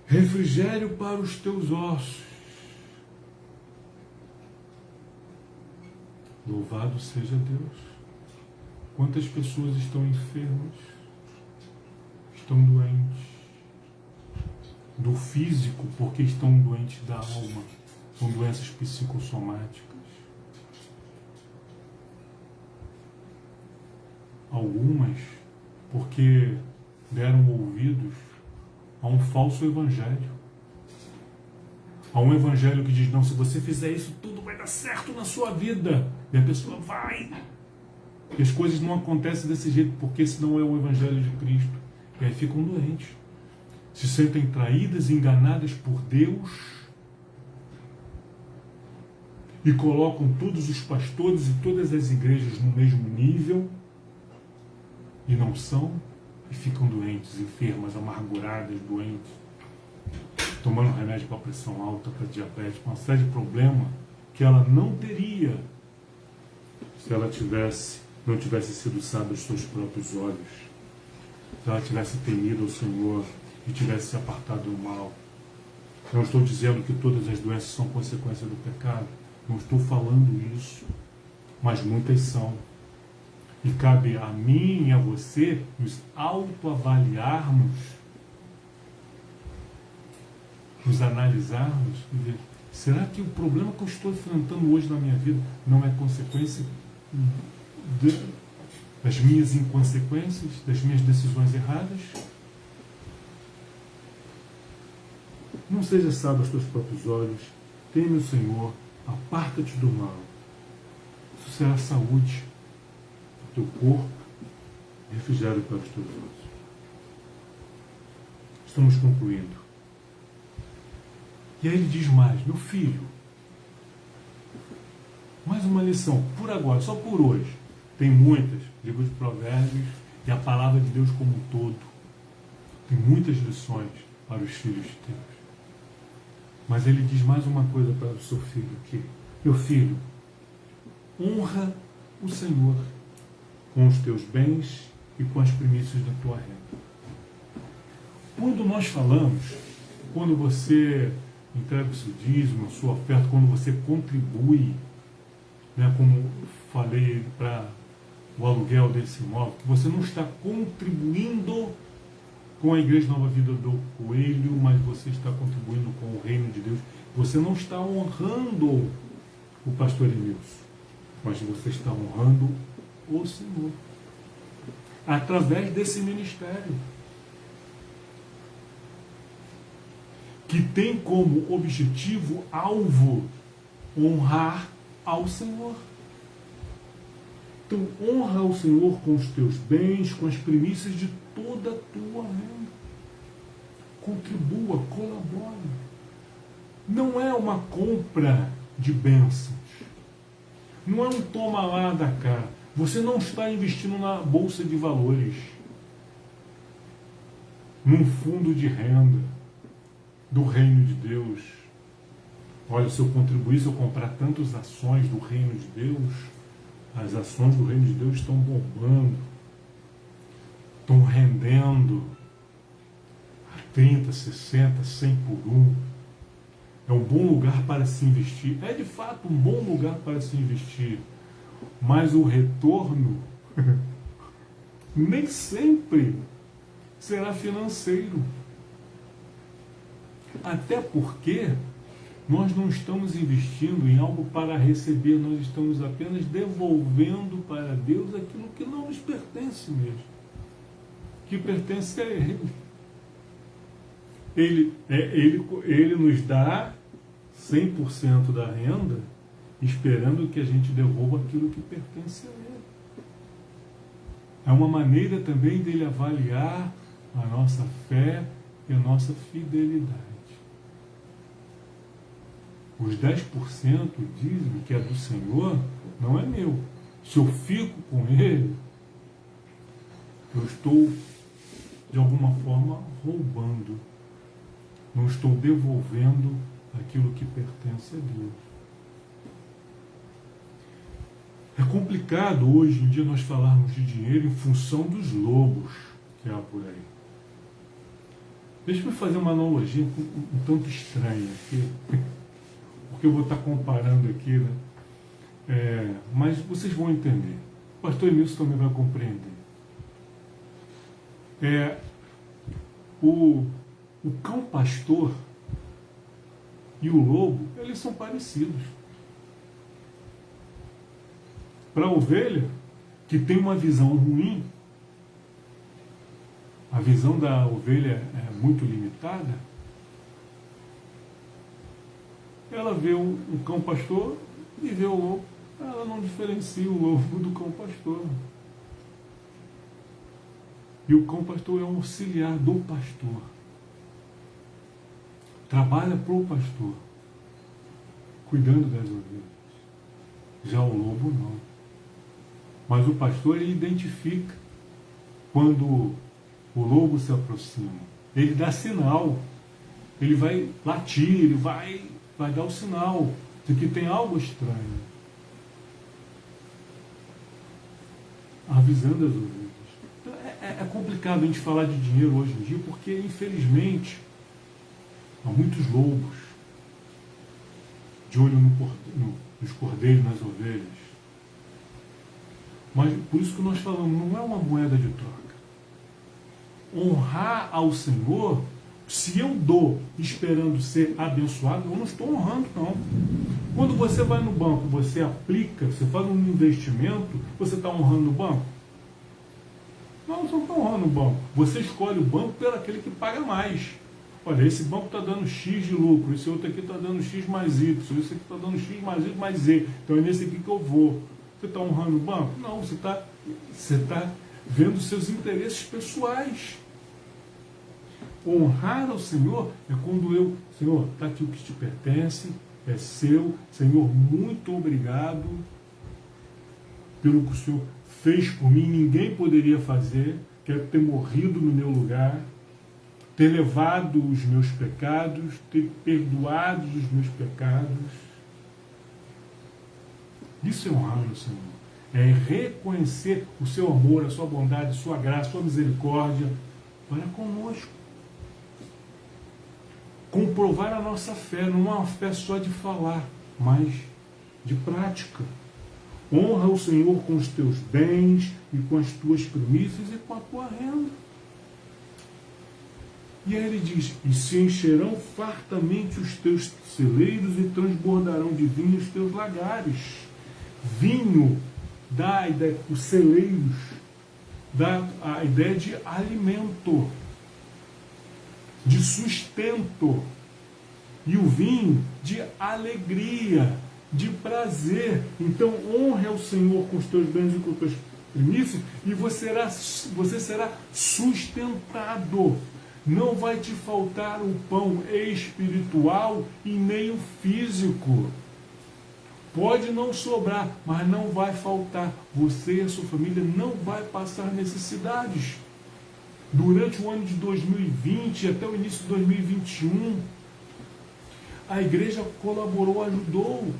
Refrigério para os teus ossos. Louvado seja Deus. Quantas pessoas estão enfermas, estão doentes, do físico, porque estão doentes da alma, com doenças psicossomáticas. Algumas porque deram ouvidos a um falso evangelho. A um evangelho que diz, não, se você fizer isso, tudo vai dar certo na sua vida. E a pessoa vai. E as coisas não acontecem desse jeito, porque esse não é o evangelho de Cristo. E aí ficam doentes. Se sentem traídas, enganadas por Deus e colocam todos os pastores e todas as igrejas no mesmo nível e não são, e ficam doentes, enfermas, amarguradas, doentes, tomando remédio para pressão alta, para diabetes, uma série de problemas que ela não teria se ela não tivesse sido sábia aos seus próprios olhos, se ela tivesse temido ao Senhor e tivesse se apartado do mal. Não estou dizendo que todas as doenças são consequência do pecado. Não estou falando isso. Mas muitas são. E cabe a mim e a você nos autoavaliarmos, nos analisarmos e ver, será que o problema que eu estou enfrentando hoje na minha vida não é consequência das minhas inconsequências, das minhas decisões erradas? Não seja sábio aos teus próprios olhos, teme o Senhor, aparta-te do mal. Isso será saúde para o teu corpo, refrigério para os teus ossos. Estamos concluindo. E aí ele diz mais, meu filho, mais uma lição, por agora, só por hoje. Tem muitas, livro de Provérbios e a palavra de Deus como um todo. Tem muitas lições para os filhos de Deus. Mas ele diz mais uma coisa para o seu filho aqui. Meu filho, honra o Senhor com os teus bens e com as primícias da tua renda. Quando nós falamos, quando você entrega o seu dízimo, a sua oferta, quando você contribui, né, como falei para o aluguel desse imóvel, que você não está contribuindo com a Igreja Nova Vida do Coelho, mas você está contribuindo com o reino de Deus. Você não está honrando o pastor Emilson, mas você está honrando o Senhor através desse ministério, que tem como objetivo, alvo, honrar ao Senhor. Então, honra ao Senhor com os teus bens, com as primícias de toda toda a tua renda. Contribua, colabore. Não é uma compra de bênçãos. Não é um toma lá da cá. Você não está investindo na bolsa de valores, num fundo de renda do reino de Deus. Olha, se eu contribuir, se eu comprar tantas ações do reino de Deus, as ações do reino de Deus estão bombando, estão rendendo a 30, 60, 100 por um. É um bom lugar para se investir. É de fato um bom lugar para se investir. Mas o retorno nem sempre será financeiro. Até porque nós não estamos investindo em algo para receber, nós estamos apenas devolvendo para Deus aquilo que não nos pertence mesmo, que pertence a Ele. Ele nos dá 100% da renda, esperando que a gente devolva aquilo que pertence a Ele. É uma maneira também dele avaliar a nossa fé e a nossa fidelidade. Os 10% dízimo, que é do Senhor, não é meu. Se eu fico com ele, eu estou, de alguma forma, roubando. Não estou devolvendo aquilo que pertence a Deus. É complicado hoje em dia nós falarmos de dinheiro em função dos lobos que há por aí. Deixa eu fazer uma analogia um tanto estranha aqui, porque eu vou estar comparando aqui, né? Mas vocês vão entender. O pastor Nilson também vai compreender. O cão pastor e o lobo, eles são parecidos. Para a ovelha, que tem uma visão ruim, a visão da ovelha é muito limitada, ela vê um cão pastor e vê o lobo, ela não diferencia o lobo do cão pastor. E o cão pastor é um auxiliar do pastor. Trabalha para o pastor, cuidando das ovelhas. Já o lobo não. Mas o pastor, ele identifica quando o lobo se aproxima. Ele dá sinal. Ele vai latir, ele vai dar o sinal de que tem algo estranho. Avisando as ovelhas. Então, é complicado a gente falar de dinheiro hoje em dia, porque, infelizmente, há muitos lobos de olho nos cordeiros, nas ovelhas. Mas por isso que nós falamos, não é uma moeda de troca. Honrar ao Senhor, se eu dou esperando ser abençoado, eu não estou honrando, não. Quando você vai no banco, você aplica, você faz um investimento, você está honrando o banco? Não, você não está honrando o banco. Você escolhe o banco pelo aquele que paga mais. Olha, esse banco está dando X de lucro, esse outro aqui está dando X mais Y, esse aqui está dando X mais Y mais Z. Então é nesse aqui que eu vou. Você está honrando o banco? Não, você está vendo seus interesses pessoais. Honrar ao Senhor é quando Senhor, está aqui o que te pertence, é seu. Senhor, muito obrigado pelo que o Senhor fez por mim, ninguém poderia fazer. Quero ter morrido no meu lugar, ter levado os meus pecados, ter perdoado os meus pecados. Isso é honrar o Senhor. É reconhecer o seu amor, a sua bondade, a sua graça, a sua misericórdia para conosco. Comprovar a nossa fé, não é uma fé só de falar, mas de prática. Honra o Senhor com os teus bens e com as tuas primícias e com a tua renda. E aí ele diz, e se encherão fartamente os teus celeiros e transbordarão de vinho os teus lagares. Vinho dá a ideia, os celeiros dá a ideia de alimento, de sustento, e o vinho de alegria, de prazer. Então honre ao Senhor com os teus bens e com as tuas primícias, e você será sustentado. Não vai te faltar o pão espiritual e nem o físico. Pode não sobrar, mas não vai faltar. Você e a sua família não vai passar necessidades. Durante o ano de 2020 até o início de 2021, a igreja colaborou, ajudou,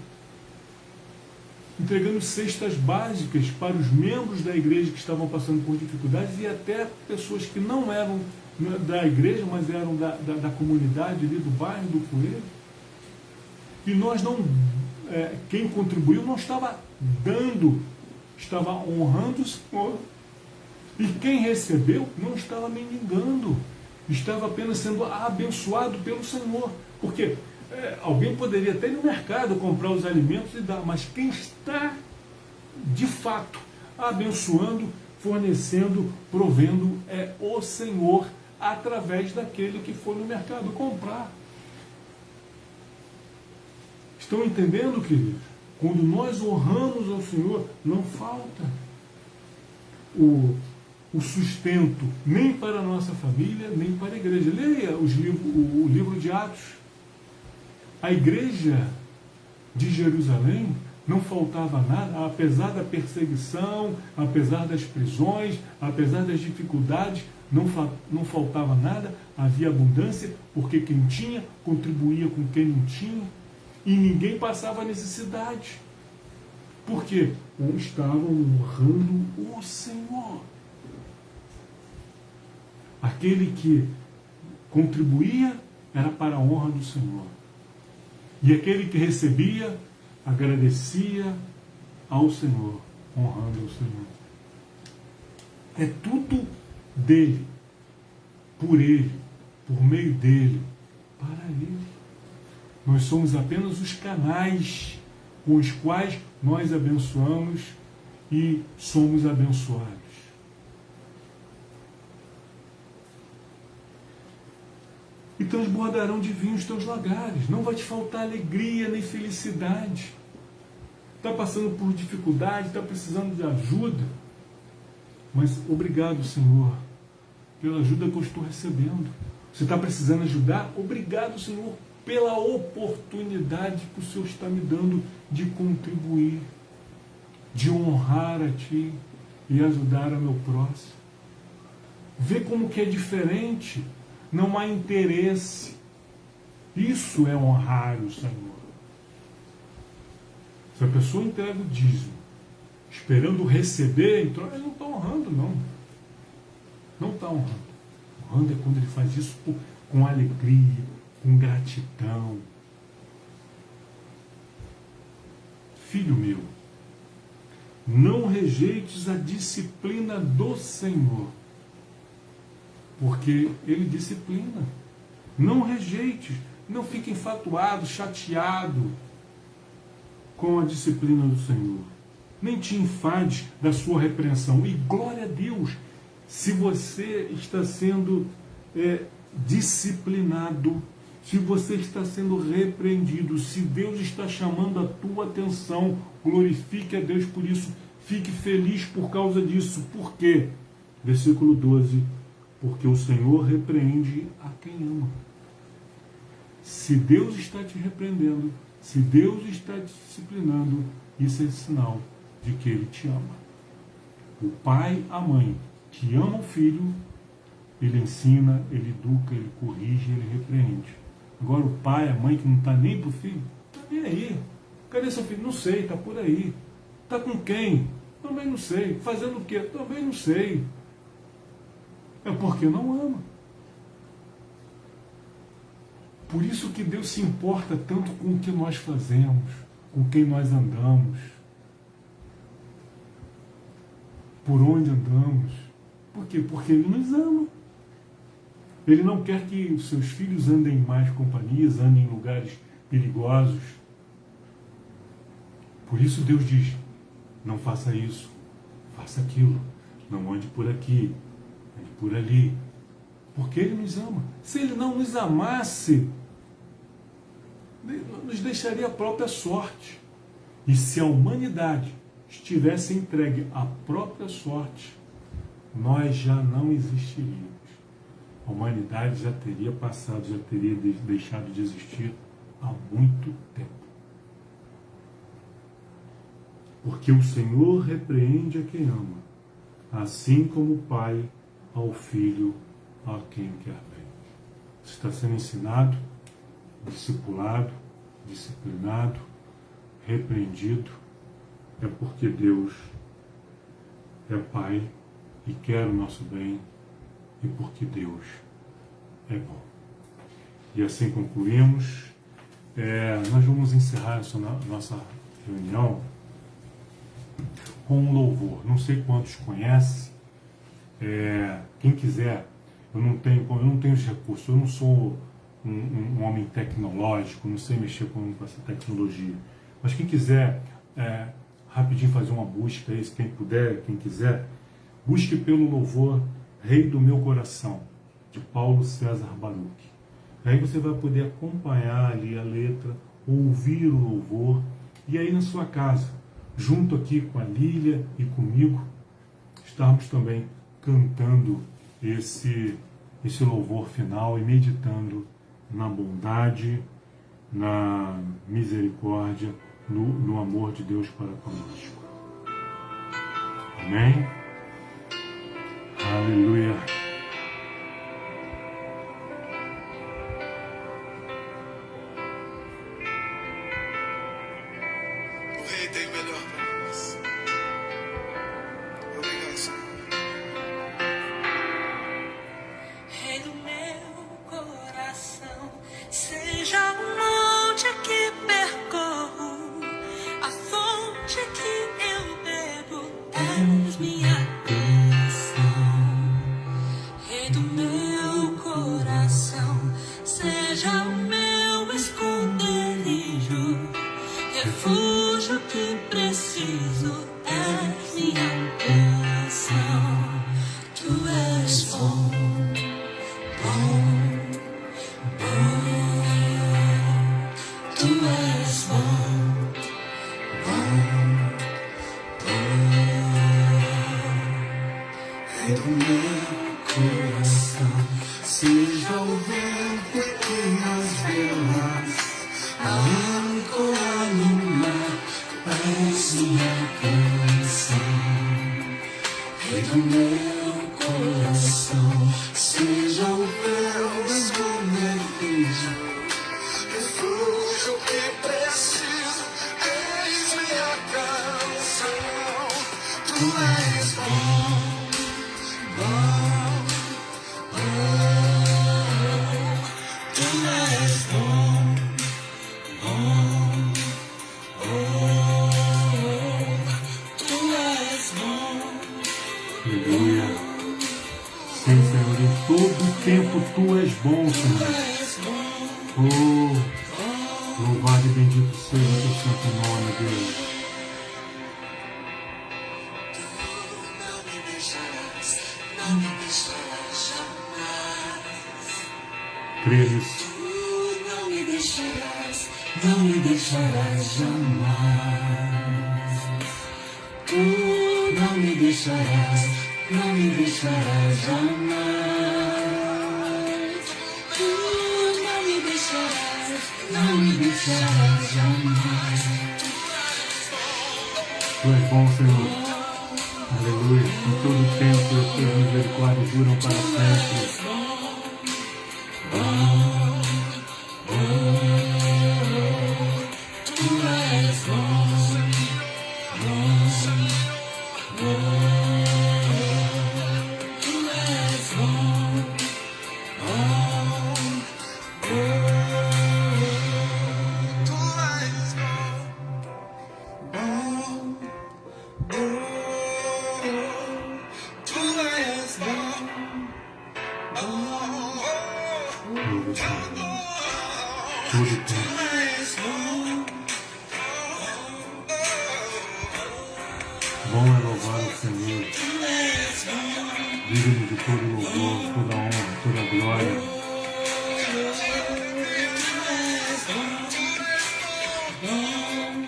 entregando cestas básicas para os membros da igreja que estavam passando por dificuldades e até pessoas que não eram da igreja, mas eram da comunidade ali, do bairro do Coelho. E nós não, quem contribuiu não estava dando, estava honrando o Senhor. E quem recebeu não estava mendigando, estava apenas sendo abençoado pelo Senhor. Porque alguém poderia até ir no mercado comprar os alimentos e dar, mas quem está de fato abençoando, fornecendo, provendo é o Senhor, através daquele que foi no mercado comprar. Estão entendendo, queridos? Quando nós honramos ao Senhor, não falta o sustento nem para a nossa família, nem para a igreja. Leia o livro de Atos. A igreja de Jerusalém não faltava nada, apesar da perseguição, apesar das prisões, apesar das dificuldades, não faltava nada, havia abundância, porque quem tinha contribuía com quem não tinha, e ninguém passava necessidade. Por quê? Estavam honrando o Senhor. Aquele que contribuía era para a honra do Senhor. E aquele que recebia, agradecia ao Senhor, honrando o Senhor. É tudo dele, por ele, por meio dele, para ele. Nós somos apenas os canais com os quais nós abençoamos e somos abençoados. E transbordarão de vinho os teus lagares. Não vai te faltar alegria nem felicidade. Está passando por dificuldade, está precisando de ajuda. Mas obrigado, Senhor, pela ajuda que eu estou recebendo. Você está precisando ajudar? Obrigado, Senhor, pela oportunidade que o Senhor está me dando de contribuir, de honrar a Ti e ajudar ao meu próximo. Vê como que é diferente. Não há interesse. Isso é honrar o Senhor. Se a pessoa entrega o dízimo, esperando receber, então ele não está honrando, não. Não está honrando. Honrando é quando ele faz isso com alegria, com gratidão. Filho meu, não rejeites a disciplina do Senhor, porque Ele disciplina. Não rejeite, não fique enfatuado, chateado com a disciplina do Senhor. Nem te enfade da sua repreensão. E glória a Deus, se você está sendo disciplinado, se você está sendo repreendido, se Deus está chamando a tua atenção, glorifique a Deus por isso. Fique feliz por causa disso. Por quê? Versículo 12. Porque o Senhor repreende a quem ama. Se Deus está te repreendendo, se Deus está te disciplinando, isso é sinal de que Ele te ama. O pai, a mãe, que ama o filho, ele ensina, ele educa, ele corrige, ele repreende. Agora o pai, a mãe que não está nem para o filho, está nem aí. Cadê seu filho? Não sei, está por aí. Está com quem? Também não sei. Fazendo o quê? Também não sei. É porque não ama. Por isso que Deus se importa tanto com o que nós fazemos, com quem nós andamos, por onde andamos. Por quê? Porque Ele nos ama. Ele não quer que os seus filhos andem em más companhias, andem em lugares perigosos. Por isso Deus diz, não faça isso, faça aquilo, não ande por aqui, ande por ali. Porque Ele nos ama. Se Ele não nos amasse, nos deixaria a própria sorte. E se a humanidade estivesse entregue à própria sorte, nós já não existiríamos. A humanidade já teria passado, já teria deixado de existir há muito tempo. Porque o Senhor repreende a quem ama, assim como o Pai ao Filho a quem quer bem. Você está sendo ensinado, discipulado, disciplinado, repreendido, é porque Deus é Pai e quer o nosso bem, e porque Deus é bom. E assim concluímos. Nós vamos encerrar essa nossa reunião com um louvor. Não sei quantos conhecem. Quem quiser, eu não tenho os recursos, eu não sou um homem tecnológico, não sei mexer com essa tecnologia. Mas quem quiser rapidinho fazer uma busca aí, quem puder, quem quiser, busque pelo louvor Rei do Meu Coração, de Paulo César Baruch. Aí você vai poder acompanhar ali a letra, ouvir o louvor, e aí na sua casa, junto aqui com a Lília e comigo, estarmos também cantando esse louvor final e meditando na bondade, na misericórdia, no amor de Deus para conosco. Amém? Aleluia. O Rei tem o melhor para nós. Obrigado, Senhor. Rei do meu coração, seja o monte que percorro, a fonte que eu bebo, és minha canção. Rei do meu coração, seja o meu esconderijo, refúgio que preciso, és minha canção. Tu és bom, bom, bom. Tu és bom, bom, bom. Rei do meu coração, seja o vento que nas velas ancora no mar, és minha canção. Rei do meu coração, seja o meu esconderijo, refúgio que preciso, és minha canção. Tu és bom, bom, bom. Tu és bom, bom, bom. Tu és bom. Aleluia. Sim, Senhor, em todo tempo Tu és bom, Senhor. Oh, louvado e bendito seja o Teu santo nome, Deus. Não me deixarás, não me deixarás jamais. Crê nisso. Tu não me deixarás, não me deixarás jamais. Tu não me deixarás, não me deixarás jamais. Tu não me deixarás, não me deixarás jamais. Tu és bom, Senhor. Aleluia. Em todo tempo as Tuas misericórdias duram para sempre. Tu és bom, bom, bom. Tu és bom, bom, bom. Tu és bom, bom, bom. Tu és bom, bom, Louva o Senhor. bom. Todo Tu tempo. és bom, Bom é louvar o Senhor. tu és bom. Digno de todo louvor, toda honra, toda glória. Tu és bom, bom,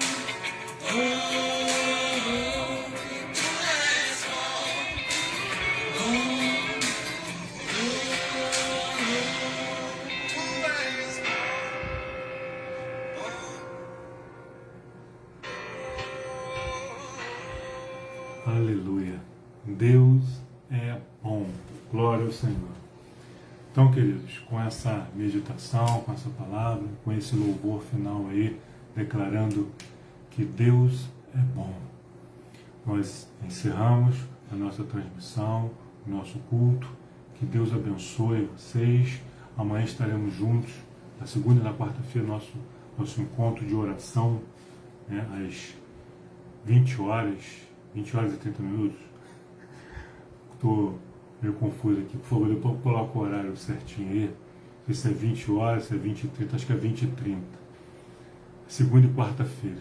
bom. Aleluia. Deus é bom. Glória ao Senhor. Então, queridos, com essa meditação, com essa palavra, com esse louvor final aí, declarando que Deus é bom, nós encerramos a nossa transmissão, o nosso culto. Que Deus abençoe vocês. Amanhã estaremos juntos, na segunda e na quarta-feira, nosso encontro de oração, né, às 20 horas e 30 minutos. Estou meio confuso aqui, por favor, depois coloca o horário certinho aí. Não sei se é 20 horas, se é 20 e 30, acho que é 20 e 30. Segunda e quarta-feira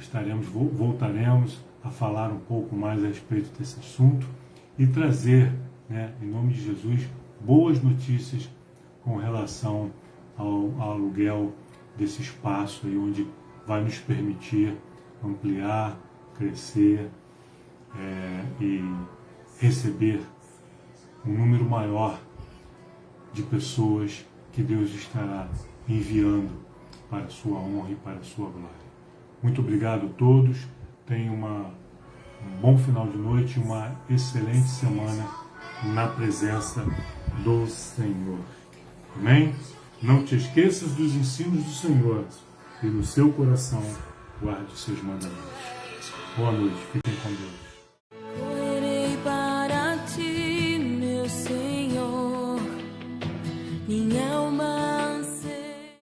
voltaremos a falar um pouco mais a respeito desse assunto e trazer, né, em nome de Jesus, boas notícias com relação ao aluguel desse espaço aí, onde vai nos permitir ampliar, crescer e receber um número maior de pessoas que Deus estará enviando para a sua honra e para a sua glória. Muito obrigado a todos. Tenham um bom final de noite e uma excelente semana na presença do Senhor. Amém? Não te esqueças dos ensinos do Senhor e no seu coração guarde os seus mandamentos. Boa noite. Fiquem com Deus.